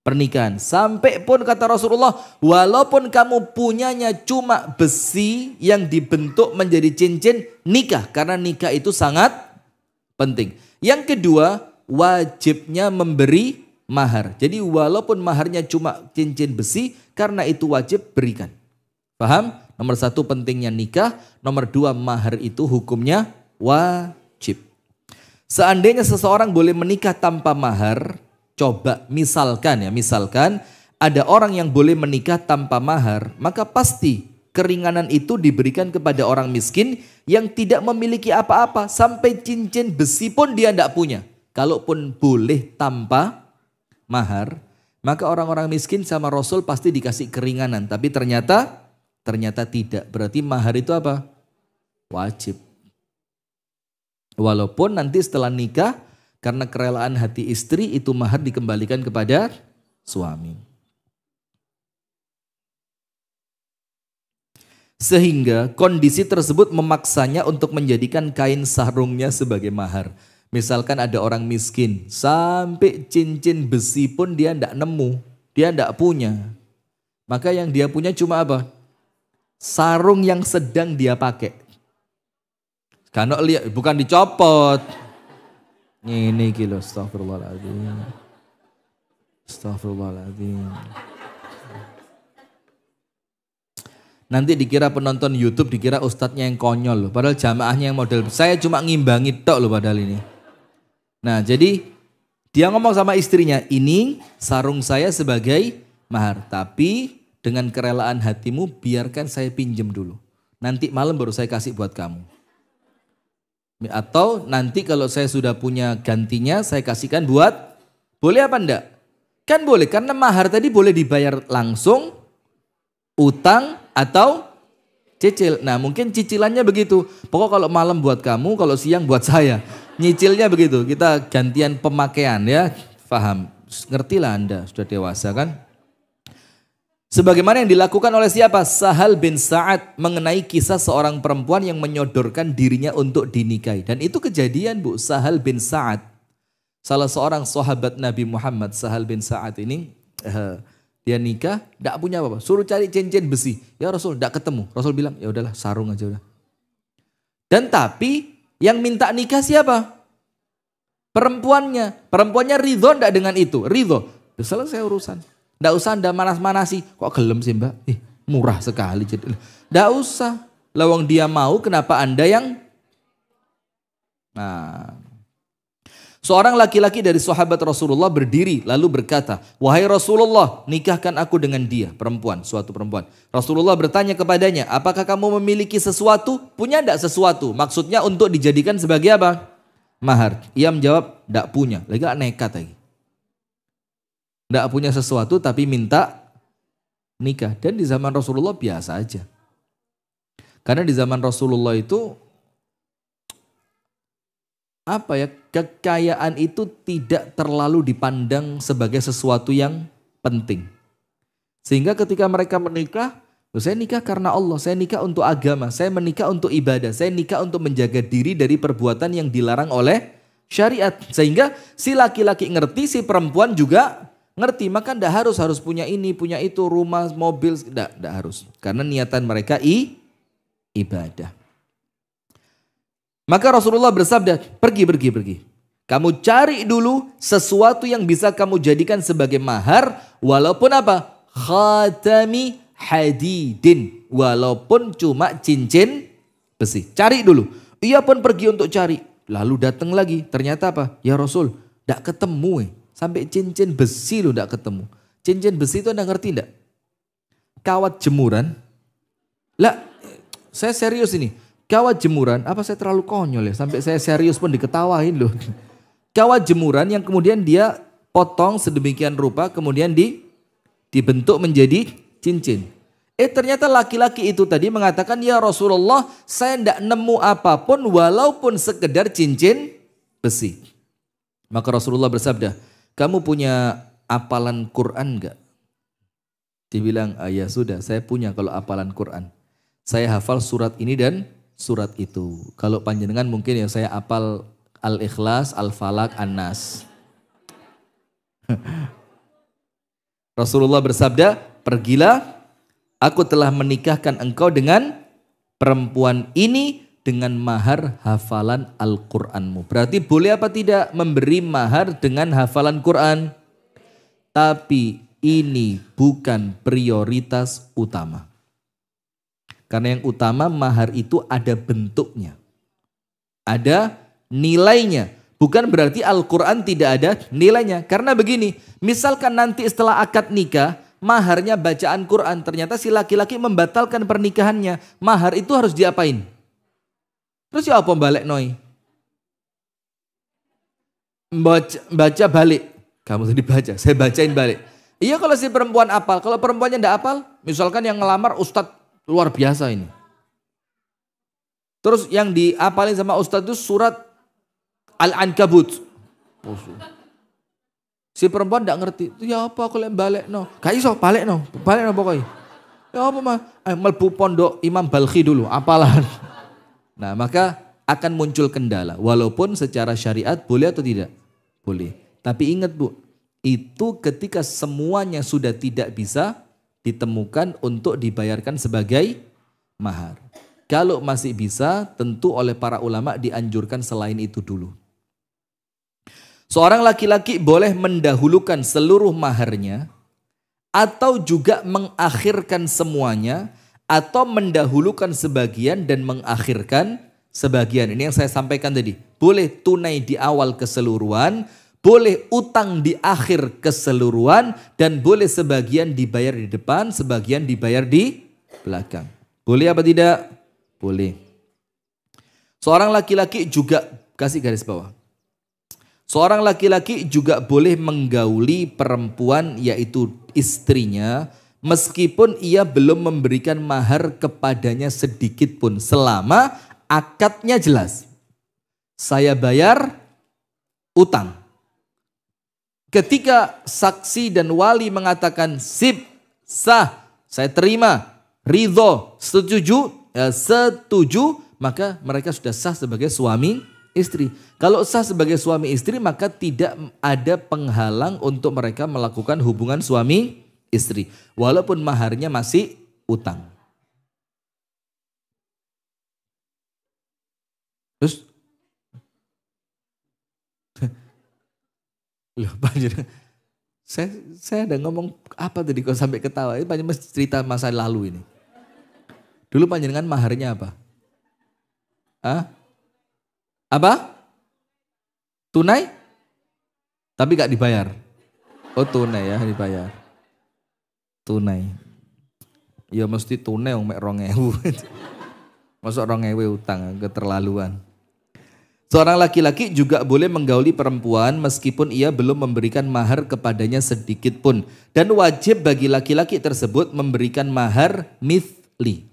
pernikahan. Sampai pun kata Rasulullah, walaupun kamu punyanya cuma besi yang dibentuk menjadi cincin, nikah. Karena nikah itu sangat penting. Yang kedua, wajibnya memberi mahar. Jadi walaupun maharnya cuma cincin besi, karena itu wajib berikan. Paham? Nomor 1 pentingnya nikah. Nomor 2 mahar itu hukumnya wajib. Seandainya seseorang boleh menikah tanpa mahar, coba misalkan ada orang yang boleh menikah tanpa mahar, maka pasti keringanan itu diberikan kepada orang miskin yang tidak memiliki apa-apa, sampai cincin besi pun dia tidak punya. Kalaupun boleh tanpa mahar, maka orang-orang miskin sama Rasul pasti dikasih keringanan, tapi ternyata tidak. Berarti mahar itu apa? Wajib. Walaupun nanti setelah nikah, karena kerelaan hati istri, itu mahar dikembalikan kepada suami. Sehingga kondisi tersebut memaksanya untuk menjadikan kain sarungnya sebagai mahar. Misalkan ada orang miskin, sampai cincin besi pun dia tidak nemu, dia tidak punya. Maka yang dia punya cuma apa? Sarung yang sedang dia pakai. Karena lihat, bukan dicopot. Ini kilo, astagfirullahaladzim. Astagfirullahaladzim. Nanti dikira penonton YouTube, dikira ustadznya yang konyol loh. Padahal jamaahnya yang model. Saya cuma ngimbangi tok loh padahal ini. Nah jadi dia ngomong sama istrinya, ini sarung saya sebagai mahar. Tapi dengan kerelaan hatimu biarkan saya pinjem dulu. Nanti malam baru saya kasih buat kamu. Atau nanti kalau saya sudah punya gantinya saya kasihkan buat, boleh apa enggak? Kan boleh, karena mahar tadi boleh dibayar langsung, utang atau cicil. Nah mungkin cicilannya begitu, pokok kalau malam buat kamu, kalau siang buat saya. Nyicilnya begitu, kita gantian pemakaian ya, paham? Ngertilah Anda, sudah dewasa kan? Sebagaimana yang dilakukan oleh siapa? Sahal bin Sa'ad mengenai kisah seorang perempuan yang menyodorkan dirinya untuk dinikahi. Dan itu kejadian Bu, Sahal bin Sa'ad. Salah seorang sahabat Nabi Muhammad, Sahal bin Sa'ad ini, dia nikah, tidak punya apa-apa. Suruh cari cincin besi. Ya Rasul, tidak ketemu. Rasul bilang, ya udahlah sarung aja udah. Dan tapi yang minta nikah siapa? Perempuannya. Perempuannya ridho tidak dengan itu? Ridho. Selesai urusan. Tidak usah Anda manas-manasi. Kok gelem sih Mbak? Murah sekali. Tidak usah. Lawang dia mau, kenapa Anda yang... Nah, seorang laki-laki dari sahabat Rasulullah berdiri lalu berkata, wahai Rasulullah, nikahkan aku dengan dia, perempuan, suatu perempuan. Rasulullah bertanya kepadanya, apakah kamu memiliki sesuatu? Punya tidak sesuatu? Maksudnya untuk dijadikan sebagai apa? Mahar. Ia menjawab, tidak punya. Lagi nekat lagi. Tidak punya sesuatu tapi minta nikah. Dan di zaman Rasulullah biasa aja. Karena di zaman Rasulullah itu kekayaan itu tidak terlalu dipandang sebagai sesuatu yang penting. Sehingga ketika mereka menikah, saya nikah karena Allah, saya nikah untuk agama, saya menikah untuk ibadah, saya nikah untuk menjaga diri dari perbuatan yang dilarang oleh syariat. Sehingga si laki-laki ngerti, si perempuan juga ngerti, maka tidak harus punya ini, punya itu, rumah, mobil, tidak harus. Karena niatan mereka ibadah. Maka Rasulullah bersabda, pergi. Kamu cari dulu sesuatu yang bisa kamu jadikan sebagai mahar, walaupun apa? Khatami hadidin, walaupun cuma cincin besi. Cari dulu. Ia pun pergi untuk cari. Lalu datang lagi, ternyata apa? Ya Rasul, tidak ketemu. Sampai cincin besi lo tidak ketemu. Cincin besi itu Anda ngerti tidak? Kawat jemuran. Lah, saya serius ini. Kawat jemuran, apa saya terlalu konyol ya? Sampai saya serius pun diketawain loh. Kawat jemuran yang kemudian dia potong sedemikian rupa, kemudian dibentuk menjadi cincin. Ternyata laki-laki itu tadi mengatakan, ya Rasulullah, saya tidak nemu apapun walaupun sekedar cincin besi. Maka Rasulullah bersabda, kamu punya hafalan Quran enggak? Dibilang, ya sudah saya punya kalau hafalan Quran. Saya hafal surat ini dan surat itu. Kalau panjenengan mungkin ya saya hafal Al-Ikhlas, Al-Falak, An-Nas. Rasulullah bersabda, pergilah, aku telah menikahkan engkau dengan perempuan ini dengan mahar hafalan Al-Qur'anmu. Berarti boleh apa tidak memberi mahar dengan hafalan Quran? Tapi ini bukan prioritas utama. Karena yang utama mahar itu ada bentuknya. Ada nilainya. Bukan berarti Al-Quran tidak ada nilainya. Karena begini, misalkan nanti setelah akad nikah, maharnya bacaan Quran. Ternyata si laki-laki membatalkan pernikahannya. Mahar itu harus diapain? Terus ya apa balik noi? Baca balik. Kamu tadi baca, saya bacain balik. Iya kalau si perempuan apal, kalau perempuannya tidak apal, misalkan yang ngelamar ustadz luar biasa ini. Terus yang diapalin sama ustadz itu surat Al-Ankabut. Si perempuan tidak ngerti, ya apa kalau balik no? Gak iso balik no pokoknya. Ya apa mah, melbu pondok Imam Balkhi dulu, apalan. Nah maka akan muncul kendala, walaupun secara syariat boleh atau tidak? Boleh. Tapi ingat Bu, itu ketika semuanya sudah tidak bisa ditemukan untuk dibayarkan sebagai mahar. Kalau masih bisa, tentu oleh para ulama dianjurkan selain itu dulu. Seorang laki-laki boleh mendahulukan seluruh maharnya, atau juga mengakhirkan semuanya, atau mendahulukan sebagian dan mengakhirkan sebagian. Ini yang saya sampaikan tadi. Boleh tunai di awal keseluruhan, boleh utang di akhir keseluruhan, dan boleh sebagian dibayar di depan, sebagian dibayar di belakang. Boleh apa tidak? Boleh. Seorang laki-laki juga, kasih garis bawah. Seorang laki-laki juga boleh menggauli perempuan yaitu istrinya meskipun ia belum memberikan mahar kepadanya sedikit pun selama akadnya jelas. Saya bayar utang. Ketika saksi dan wali mengatakan sip, sah, saya terima, ridho, setuju, maka mereka sudah sah sebagai suami istri. Kalau sah sebagai suami istri maka tidak ada penghalang untuk mereka melakukan hubungan suami istri. Walaupun maharnya masih utang. Terus? Loh, saya ada ngomong apa tadi kok sampai ketawa? Ini panjenengan cerita masa lalu ini. Dulu panjenengan maharnya apa? Hah? Apa? Tunai? Tapi gak dibayar. Oh tunai ya, dibayar. Tunai. Ya mesti tunai mek 2.000. Masuk 2.000 utang, keterlaluan. Seorang laki-laki juga boleh menggauli perempuan meskipun ia belum memberikan mahar kepadanya sedikit pun. Dan wajib bagi laki-laki tersebut memberikan mahar mithli.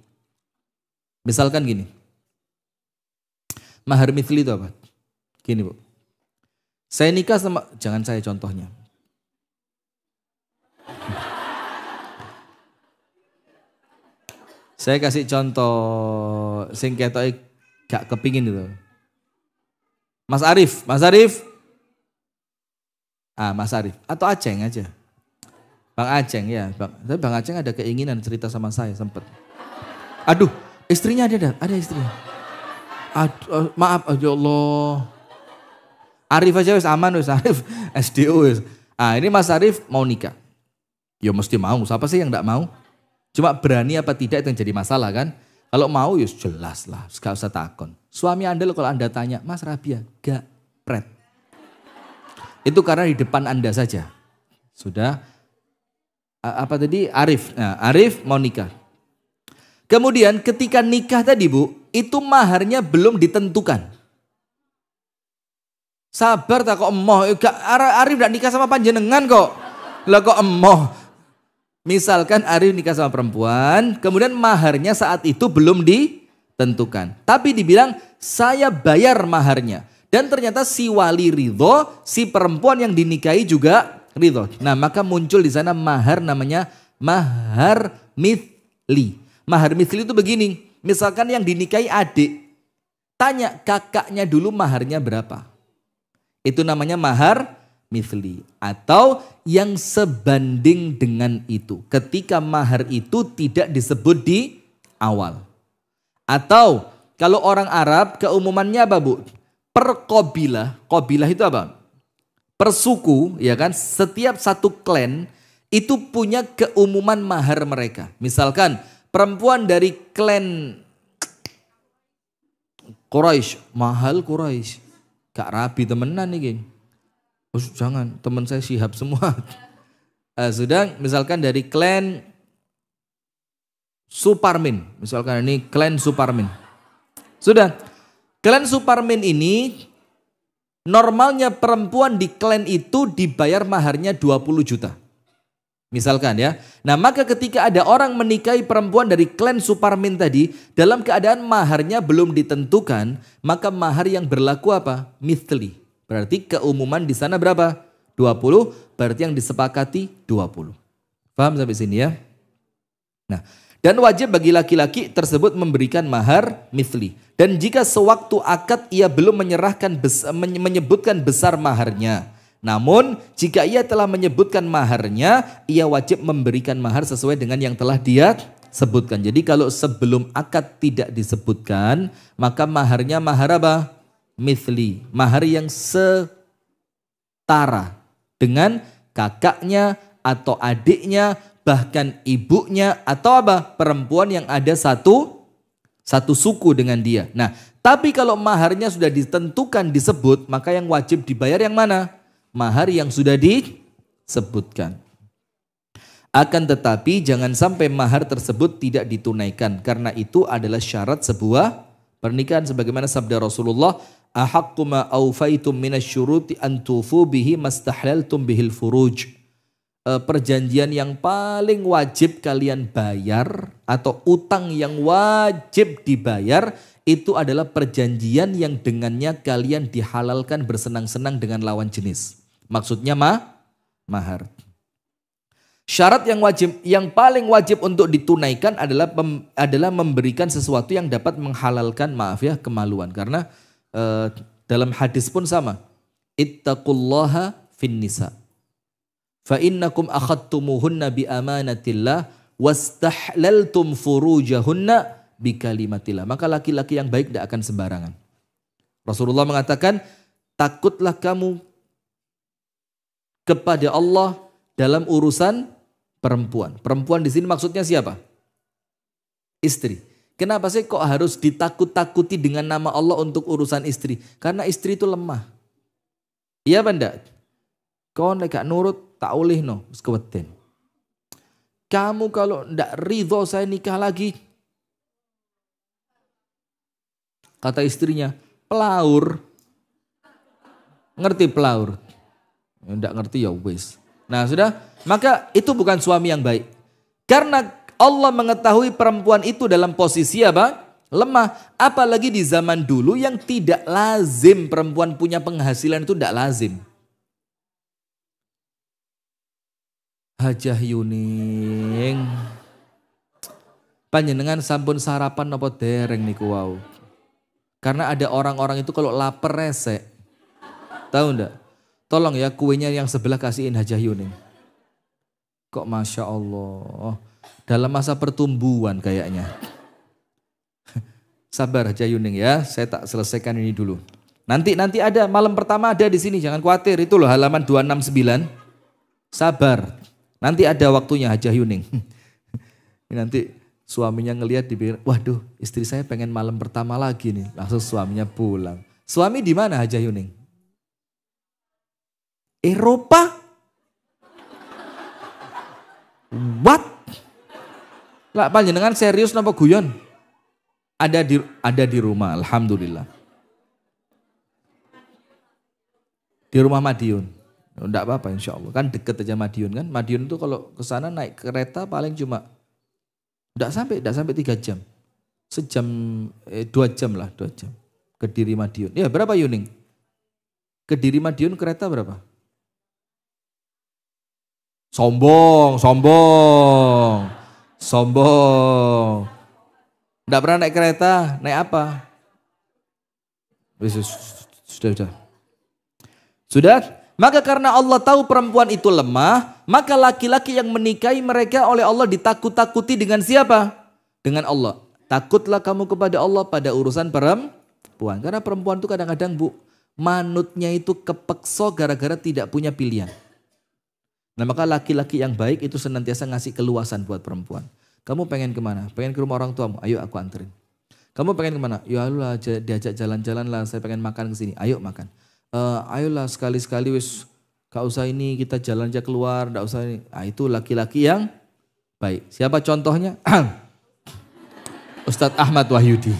Misalkan gini. Mahar mithli itu apa? Gini Bu. Saya nikah sama, jangan saya contohnya. Saya kasih contoh sing ketoke gak kepingin itu. Mas Arif. Mas Arif atau Aceng aja. Bang Aceng ya, tapi Bang Aceng ada keinginan cerita sama saya sempet. Aduh, istrinya ada istri. Aduh, maaf ya Allah. Arif aja wis aman wis, Arif SDO wis. Ini Mas Arif mau nikah. Ya mesti mau, siapa sih yang enggak mau? Cuma berani apa tidak itu yang jadi masalah kan? Kalau mau ya jelas lah, gak usah takon. Suami Anda kalau Anda tanya, Mas Rabia, gak pret. Itu karena di depan Anda saja. Sudah, apa tadi? Arif. Nah, Arif mau nikah. Kemudian ketika nikah tadi Bu, itu maharnya belum ditentukan. Sabar tak kok emoh, Arif gak nikah sama panjenengan kok. Lah kok emoh. Misalkan Arif nikah sama perempuan, kemudian maharnya saat itu belum ditentukan. Tapi dibilang saya bayar maharnya. Dan ternyata si wali ridho, si perempuan yang dinikahi juga ridho. Nah maka muncul di sana mahar namanya Mahar mithli. Mahar mithli itu begini. Misalkan yang dinikahi adik. Tanya kakaknya dulu maharnya berapa. Itu namanya mahar mithli. Atau yang sebanding dengan itu. Ketika mahar itu tidak disebut di awal. Atau kalau orang Arab keumumannya apa bu? Per qabilah. Qabilah itu apa? Per suku, ya kan? Setiap satu klan itu punya keumuman mahar mereka. Misalkan perempuan dari klan Quraisy, mahal Quraisy. Gak rabi temenan nih. Oh, jangan, teman saya Syihab semua. Sudah, misalkan dari klan Suparmin. Misalkan ini klan Suparmin. Sudah, klan Suparmin ini normalnya perempuan di klan itu dibayar maharnya 20 juta. Misalkan ya. Nah maka ketika ada orang menikahi perempuan dari klan Suparmin tadi, dalam keadaan maharnya belum ditentukan, maka mahar yang berlaku apa? Mithli. Berarti keumuman di sana berapa? 20, berarti yang disepakati 20. Paham sampai sini ya? Nah, dan wajib bagi laki-laki tersebut memberikan mahar mithli. Dan jika sewaktu akad ia belum menyebutkan besar maharnya. Namun jika ia telah menyebutkan maharnya, ia wajib memberikan mahar sesuai dengan yang telah dia sebutkan. Jadi kalau sebelum akad tidak disebutkan, maka maharnya mahar apa? Mithli. Mahar yang setara dengan kakaknya atau adiknya, bahkan ibunya atau apa? Perempuan yang ada satu suku dengan dia. Nah, tapi kalau maharnya sudah ditentukan disebut, maka yang wajib dibayar yang mana? Mahar yang sudah disebutkan. Akan tetapi jangan sampai mahar tersebut tidak ditunaikan, karena itu adalah syarat sebuah pernikahan sebagaimana sabda Rasulullah, ahaqqu ma awfaitum minasyuruti an tufu bihi mastahlaltum bihil furuj. Perjanjian yang paling wajib kalian bayar atau utang yang wajib dibayar itu adalah perjanjian yang dengannya kalian dihalalkan bersenang-senang dengan lawan jenis. Maksudnya mahar. Syarat yang paling wajib untuk ditunaikan adalah memberikan sesuatu yang dapat menghalalkan kemaluan. Karena dalam hadis pun sama. Ittaqullaha fin nisa. Fa innakum akhadtumuhunna bi amanatillah wastahlaltum furujahunna bi kalimatillah. Maka laki-laki yang baik tidak akan sembarangan. Rasulullah mengatakan, takutlah kamu kepada Allah dalam urusan perempuan. Perempuan di sini maksudnya siapa? Istri. Kenapa sih kok harus ditakut-takuti dengan nama Allah untuk urusan istri? Karena istri itu lemah. Iya benda. Kau gak nurut, tak oleh no. Kamu kalau ndak ridho saya nikah lagi. Kata istrinya, pelaur. Ngerti pelaur? Ndak ngerti ya wis. Nah sudah, maka itu bukan suami yang baik. Karena Allah mengetahui perempuan itu dalam posisi apa? Lemah. Apalagi di zaman dulu yang tidak lazim perempuan punya penghasilan itu tidak lazim. Hajah Yuning. Panjenengan sampun sarapan apa dereng niku wau. Karena ada orang-orang itu kalau lapar resek. Tahu ndak? Tolong ya kuenya yang sebelah kasihin Hajah Yuning. Kok Masya Allah. Dalam masa pertumbuhan kayaknya. Sabar Hajah Yuning ya. Saya tak selesaikan ini dulu. Nanti ada malam pertama ada di sini. Jangan khawatir. Itu loh halaman 269. Sabar. Nanti ada waktunya Hajah Yuning. Nanti suaminya ngelihat dipikir, waduh istri saya pengen malam pertama lagi nih. Langsung suaminya pulang. Suami di mana Hajah Yuning? Eropa? What? Lah panjenengan serius napa guyon? Ada di rumah, alhamdulillah. Di rumah Madiun. Enggak apa-apa insya Allah. Kan deket aja Madiun kan. Madiun itu kalau ke sana naik kereta paling cuma enggak sampai 3 jam. Sejam 2 jam lah, 2 jam. Kediri Madiun. Ya berapa Yuning? Kediri Madiun kereta berapa? Sombong, sombong, sombong. Nggak pernah naik kereta, naik apa? Sudah. Sudah? Maka karena Allah tahu perempuan itu lemah, maka laki-laki yang menikahi mereka oleh Allah ditakut-takuti dengan siapa? Dengan Allah. Takutlah kamu kepada Allah pada urusan perempuan. Karena perempuan itu kadang-kadang bu, manutnya itu kepeksa gara-gara tidak punya pilihan. Nah maka laki-laki yang baik itu senantiasa ngasih keluasan buat perempuan. Kamu pengen kemana? Pengen ke rumah orang tuamu? Ayo aku anterin. Kamu pengen kemana? Ya ayolah diajak jalan-jalan lah, saya pengen makan ke sini. Ayo makan. Ayolah sekali-sekali wis gak usah ini kita jalan aja keluar, gak usah ini. Nah, itu laki-laki yang baik. Siapa contohnya? Ustadz Ahmad Wahyudi.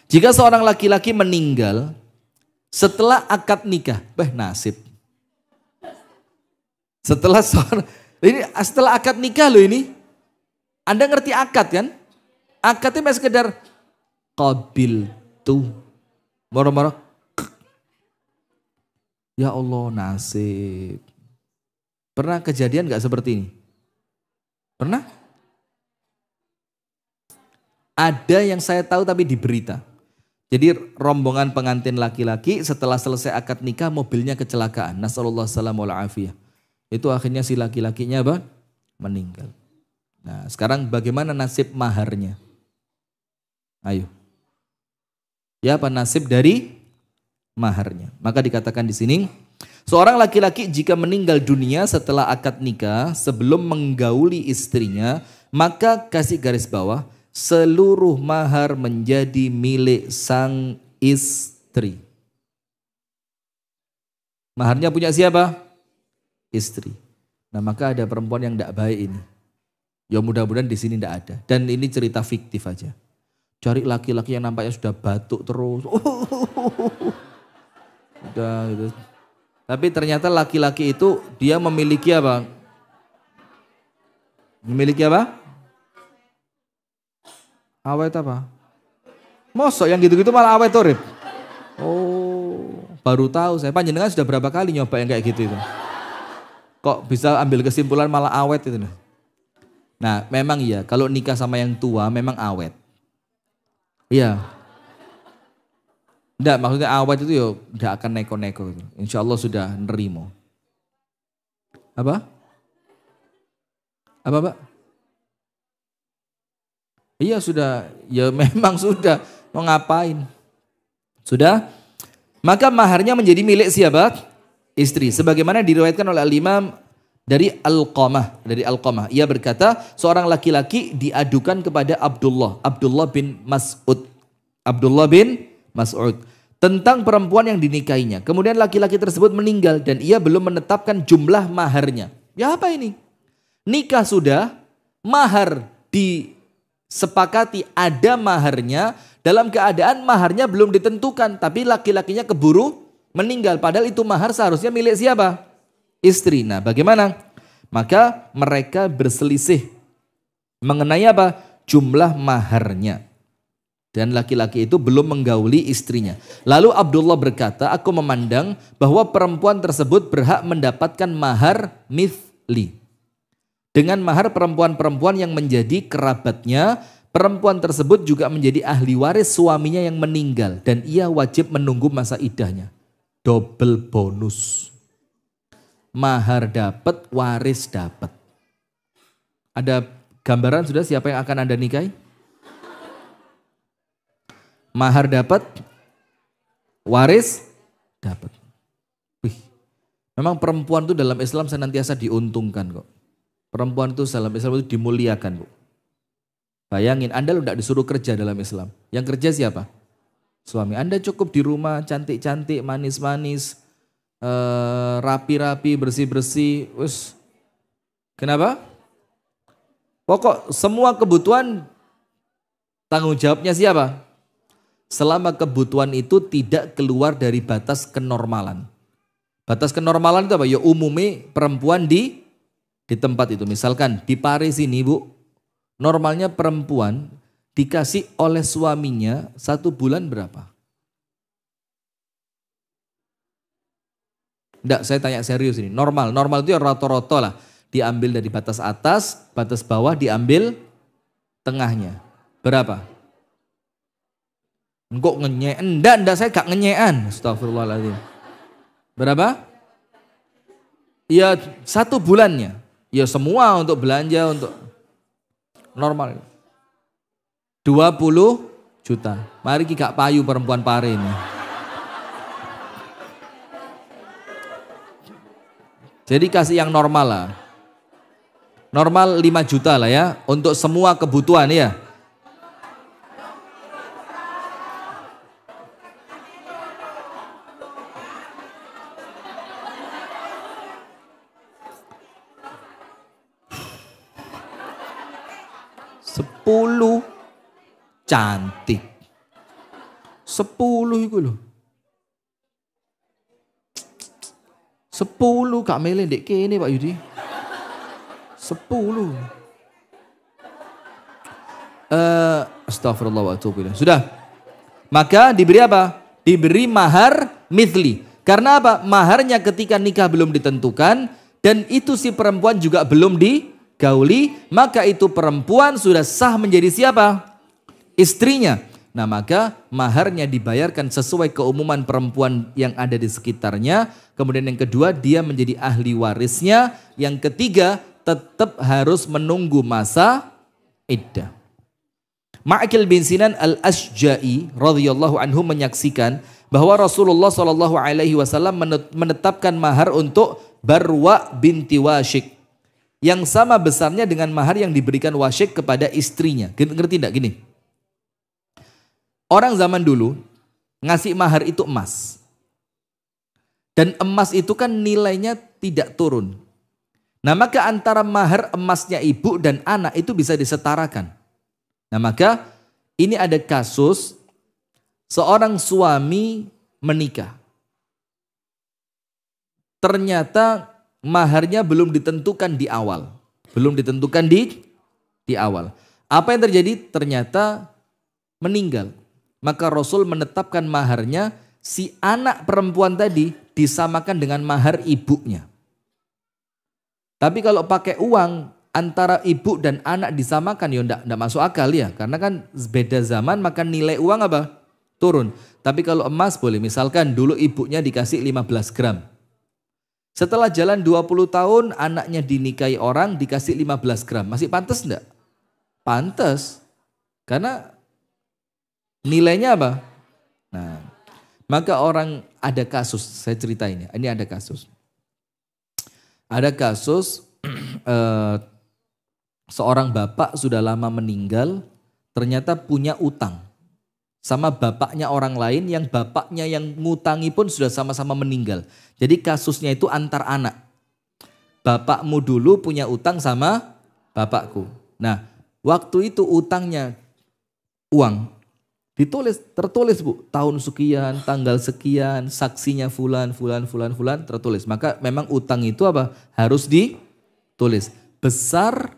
Jika seorang laki-laki meninggal setelah akad nikah, nasib. Setelah akad nikah loh ini. Anda ngerti akad kan? Akadnya masih sekedar qabil tuh. Moro-moro. Ya Allah nasib. Pernah kejadian gak seperti ini? Pernah? Ada yang saya tahu tapi di berita. Jadi rombongan pengantin laki-laki setelah selesai akad nikah mobilnya kecelakaan. Nasallallahu salamul afiyah. Itu akhirnya si laki-lakinya apa? Meninggal. Nah sekarang bagaimana nasib maharnya? Ayo. Ya apa nasib dari maharnya? Maka dikatakan di sini, seorang laki-laki jika meninggal dunia setelah akad nikah sebelum menggauli istrinya, maka kasih garis bawah, seluruh mahar menjadi milik sang istri. Maharnya punya siapa? Istri. Nah maka ada perempuan yang tidak baik ini. Ya mudah-mudahan di sini tidak ada. Dan ini cerita fiktif aja. Cari laki-laki yang nampaknya sudah batuk terus. Udah gitu. Tapi ternyata laki-laki itu dia memiliki apa? Memiliki apa? Awet apa? Mosok yang gitu-gitu malah awet torip. Oh, baru tahu saya. Panjenengan sudah berapa kali nyoba yang kayak gitu itu? Kok bisa ambil kesimpulan malah awet itu? Nah, memang iya. Kalau nikah sama yang tua memang awet. Iya. Enggak, maksudnya awet itu ya enggak akan neko-neko. Insya Allah sudah nerimo. Apa? Apa Pak? Iya sudah, ya memang sudah. Mau ngapain? Sudah? Maka maharnya menjadi milik siapa? Istri. Sebagaimana diriwayatkan oleh Al-Imam dari Al-Qamah. Ia berkata, seorang laki-laki diadukan kepada Abdullah bin Mas'ud tentang perempuan yang dinikahinya. Kemudian laki-laki tersebut meninggal dan ia belum menetapkan jumlah maharnya. Ya apa ini? Nikah sudah, mahar disepakati ada maharnya, dalam keadaan maharnya belum ditentukan, tapi laki-lakinya keburu meninggal. Padahal itu mahar seharusnya milik siapa? Istri. Nah bagaimana? Maka mereka berselisih mengenai apa? Jumlah maharnya. Dan laki-laki itu belum menggauli istrinya. Lalu Abdullah berkata, aku memandang bahwa perempuan tersebut berhak mendapatkan mahar mithli. Dengan mahar perempuan-perempuan yang menjadi kerabatnya, perempuan tersebut juga menjadi ahli waris suaminya yang meninggal. Dan ia wajib menunggu masa iddahnya. Double bonus. Mahar dapat, waris dapat. Ada gambaran sudah siapa yang akan Anda nikahi? Mahar dapat, waris dapat. Memang perempuan itu dalam Islam senantiasa diuntungkan kok. Perempuan itu dalam Islam itu dimuliakan, Bu. Bayangin, Anda lo tidak disuruh kerja dalam Islam. Yang kerja siapa? Suami. Anda cukup di rumah cantik-cantik, manis-manis, rapi-rapi, bersih-bersih. Kenapa? Pokok semua kebutuhan tanggung jawabnya siapa? Selama kebutuhan itu tidak keluar dari batas kenormalan. Batas kenormalan itu apa? Ya umumnya perempuan di tempat itu. Misalkan di Paris ini Bu, normalnya perempuan dikasih oleh suaminya 1 bulan berapa? Enggak, saya tanya serius ini. Normal itu ya rata-rata lah. Diambil dari batas atas, batas bawah diambil tengahnya. Berapa? Kok ngenyek? Enggak saya gak ngenyekan. Astagfirullahaladzim. Berapa? Ya 1 bulannya. Ya semua untuk belanja, untuk normal. 20 juta. Mari kita gak payu perempuan pare ini. Jadi kasih yang normal lah. Normal 5 juta lah ya. Untuk semua kebutuhan ya. Sepuluh cantik. 10 itu loh. 10 gak milih dek kene Pak Yudi. 10. Astagfirullah wa atubu ilaih. Sudah. Maka diberi apa? Diberi mahar mithli. Karena apa? Maharnya ketika nikah belum ditentukan dan itu si perempuan juga belum digauli, maka itu perempuan sudah sah menjadi siapa? Istrinya. Nah maka maharnya dibayarkan sesuai keumuman perempuan yang ada di sekitarnya. Kemudian yang kedua dia menjadi ahli warisnya. Yang ketiga tetap harus menunggu masa iddah. Ma'qil bin Sinan al-Ashja'i radhiyallahu anhu menyaksikan bahwa Rasulullah SAW menetapkan mahar untuk Barwa binti Wasyik. Yang sama besarnya dengan mahar yang diberikan Wasyik kepada istrinya. Ngerti tidak gini? Orang zaman dulu ngasih mahar itu emas. Dan emas itu kan nilainya tidak turun. Nah maka antara mahar emasnya ibu dan anak itu bisa disetarakan. Nah maka ini ada kasus seorang suami menikah. Ternyata maharnya belum ditentukan di awal. Belum ditentukan di awal. Apa yang terjadi? Ternyata meninggal. Maka Rasul menetapkan maharnya si anak perempuan tadi disamakan dengan mahar ibunya. Tapi kalau pakai uang antara ibu dan anak disamakan ya enggak masuk akal ya. Karena kan beda zaman maka nilai uang apa? Turun. Tapi kalau emas boleh. Misalkan dulu ibunya dikasih 15 gram. Setelah jalan 20 tahun anaknya dinikahi orang dikasih 15 gram. Masih pantas enggak? Pantas. Karena nilainya apa? Nah, maka orang ada kasus, saya cerita ini ada kasus. Ada kasus seorang bapak sudah lama meninggal, ternyata punya utang sama bapaknya orang lain yang bapaknya yang ngutangi pun sudah sama-sama meninggal. Jadi kasusnya itu antar anak. Bapakmu dulu punya utang sama bapakku. Nah, waktu itu utangnya uang. Tertulis Bu, tahun sekian, tanggal sekian, saksinya fulan, tertulis. Maka memang utang itu apa? Harus ditulis. Besar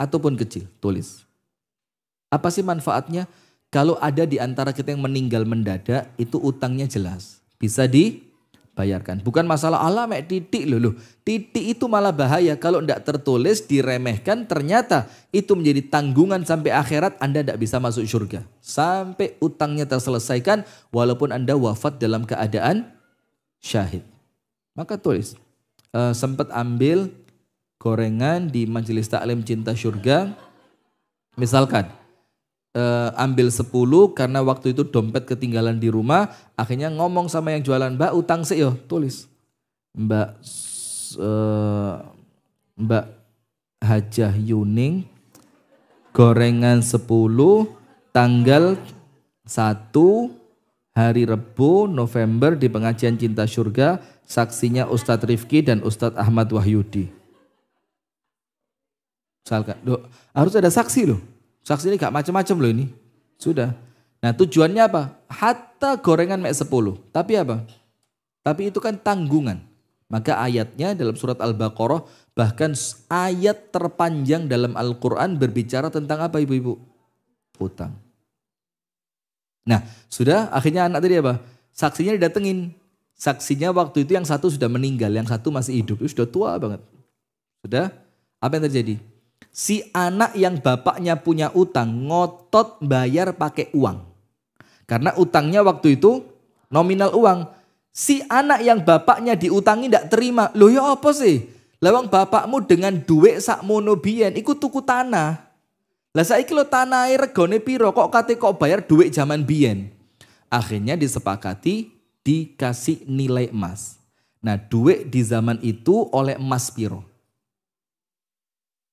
ataupun kecil, tulis. Apa sih manfaatnya? Kalau ada di antara kita yang meninggal mendadak, itu utangnya jelas. Bisa dibayarkan. Bukan masalah mek titik loh. Titik itu malah bahaya. Kalau tidak tertulis, diremehkan, ternyata itu menjadi tanggungan sampai akhirat Anda tidak bisa masuk surga. Sampai utangnya terselesaikan walaupun Anda wafat dalam keadaan syahid. Maka tulis. Sempat ambil gorengan di majelis taklim cinta surga. Misalkan. Ambil 10 karena waktu itu dompet ketinggalan di rumah. Akhirnya ngomong sama yang jualan, Mbak utang sih yo, tulis. Mbak Hajah Yuning gorengan 10 tanggal 1 hari Rebu November di pengajian cinta surga, saksinya Ustadz Rifki dan Ustadz Ahmad Wahyudi. Misalkan, harus ada saksi loh. Saksi ini gak macam-macam loh ini. Sudah. Nah tujuannya apa? Hatta gorengan mek 10. Tapi apa? Tapi itu kan tanggungan. Maka ayatnya dalam surat Al-Baqarah, bahkan ayat terpanjang dalam Al-Quran berbicara tentang apa ibu-ibu? Utang. Nah sudah akhirnya anak tadi apa? Saksinya didatengin. Saksinya waktu itu yang satu sudah meninggal, yang satu masih hidup. Itu sudah tua banget. Sudah, apa yang terjadi? Si anak yang bapaknya punya utang ngotot bayar pakai uang. Karena utangnya waktu itu nominal uang. Si anak yang bapaknya diutangi tidak terima. Loh ya apa sih? Lawang bapakmu dengan duit sakmono biyen iku tuku tanah. Lah saiki lo tanahe regane piro kok kate kok bayar duit zaman biyen. Akhirnya disepakati dikasih nilai emas. Nah, duit di zaman itu oleh emas piro.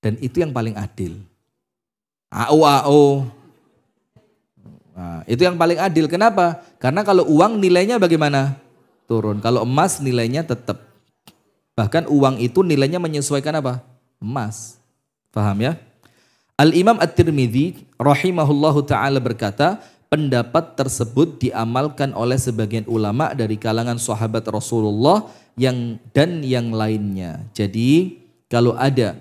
Dan itu yang paling adil. AO. Nah, itu yang paling adil. Kenapa? Karena kalau uang nilainya bagaimana? Turun. Kalau emas nilainya tetap. Bahkan uang itu nilainya menyesuaikan apa? Emas. Paham ya? Al-Imam At-Tirmidzi rahimahullahu ta'ala berkata, pendapat tersebut diamalkan oleh sebagian ulama dari kalangan sahabat Rasulullah dan yang lainnya. Jadi kalau ada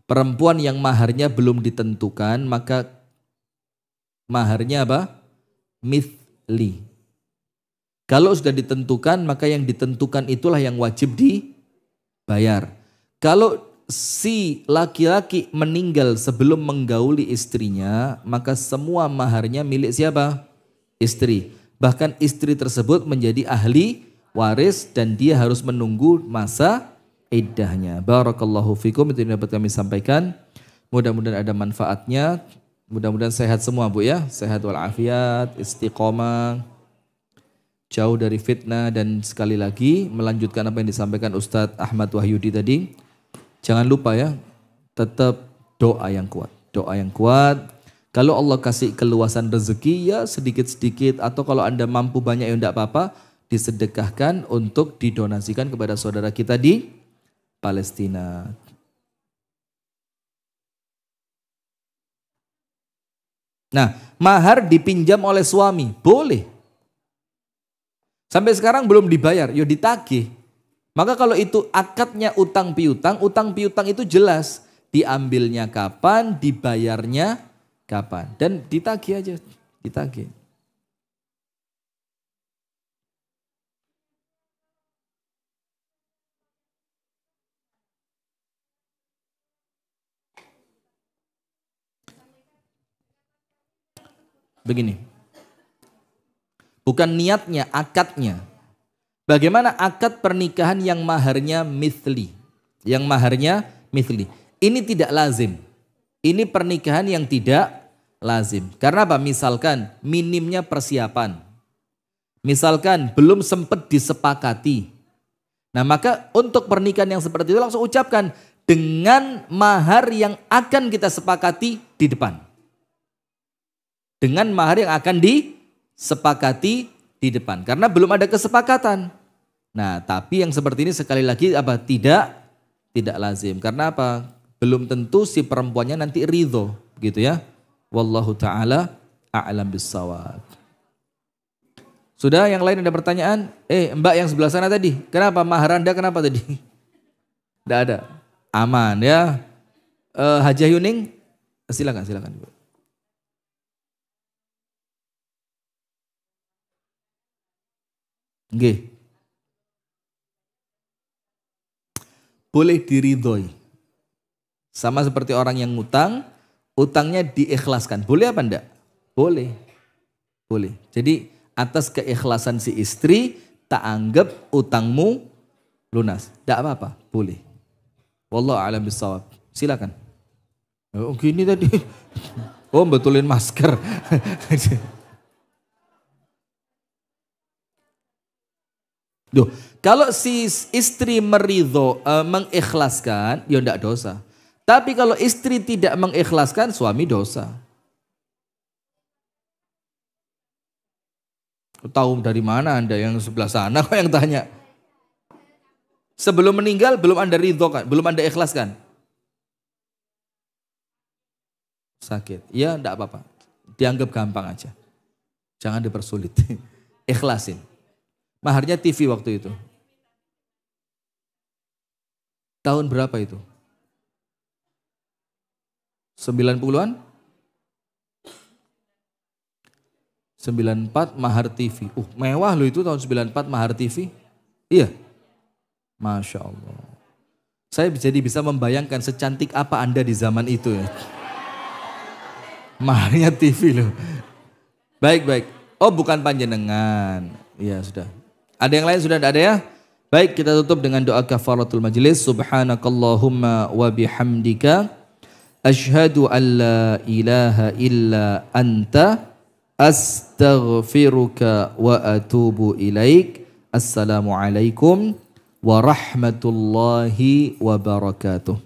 perempuan yang maharnya belum ditentukan, maka maharnya apa? Mithli. Kalau sudah ditentukan, maka yang ditentukan itulah yang wajib dibayar. Kalau si laki-laki meninggal sebelum menggauli istrinya, maka semua maharnya milik siapa? Istri. Bahkan istri tersebut menjadi ahli waris dan dia harus menunggu masa iddahnya. Barakallahu fikum, itu yang dapat kami sampaikan. Mudah-mudahan ada manfaatnya. Mudah-mudahan sehat semua Bu ya. Sehat walafiat, istiqomah, jauh dari fitnah, dan sekali lagi melanjutkan apa yang disampaikan Ustadz Ahmad Wahyudi tadi. Jangan lupa ya, tetap doa yang kuat. Doa yang kuat. Kalau Allah kasih keluasan rezeki ya sedikit-sedikit, atau kalau Anda mampu banyak ya enggak apa-apa, disedekahkan untuk didonasikan kepada saudara kita di Palestina. Nah, mahar dipinjam oleh suami, boleh. Sampai sekarang belum dibayar, yo ditagih. Maka kalau itu akadnya utang piutang itu jelas. Diambilnya kapan, dibayarnya kapan. Dan ditagih aja, ditagih. Begini, bukan niatnya, akadnya. Bagaimana akad pernikahan yang maharnya mithli? Yang maharnya mithli. Ini tidak lazim. Ini pernikahan yang tidak lazim. Karena apa? Misalkan minimnya persiapan. Misalkan belum sempat disepakati. Nah maka untuk pernikahan yang seperti itu langsung ucapkan dengan mahar yang akan kita sepakati di depan. Dengan mahar yang akan disepakati di depan. Karena belum ada kesepakatan. Nah tapi yang seperti ini sekali lagi apa? Tidak lazim. Karena apa? Belum tentu si perempuannya nanti ridho. Gitu ya. Wallahu ta'ala a'lam bissawab. Sudah, yang lain ada pertanyaan? Mbak yang sebelah sana tadi, kenapa mahar Anda kenapa tadi? Tidak ada. Aman ya. Hajah Yuning, silakan. Nggih. Boleh diridhoi. Sama seperti orang yang ngutang, utangnya diikhlaskan. Boleh apa enggak? Boleh. Boleh. Jadi atas keikhlasan si istri, tak anggap utangmu lunas. Tidak apa-apa, boleh. Wallahu a'lam bishawab. Silakan. Oh gini tadi. Oh betulin masker. Duh, kalau si istri mengikhlaskan, ya tidak dosa. Tapi kalau istri tidak mengikhlaskan, suami dosa. Tahu dari mana Anda yang sebelah sana kok yang tanya? Sebelum meninggal belum Anda ridho kan? Belum Anda ikhlaskan? Sakit. Ya enggak apa-apa. Dianggap gampang aja. Jangan dipersulit. Ikhlasin. Maharnya TV waktu itu. Tahun berapa itu? 90-an? 94 Mahar TV. Mewah loh itu tahun 94 Mahar TV. Iya. Masya Allah. Saya jadi bisa membayangkan secantik apa Anda di zaman itu ya. Maharnya TV loh. Baik. Oh bukan panjenengan. Iya sudah. Ada yang lain sudah ada ya? Baik, kita tutup dengan doa kafaratul majlis. Subhanakallahumma wa bihamdika asyhadu an la ilaha illa anta astaghfiruka wa atubu ilaik. Assalamualaikum warahmatullahi wabarakatuh.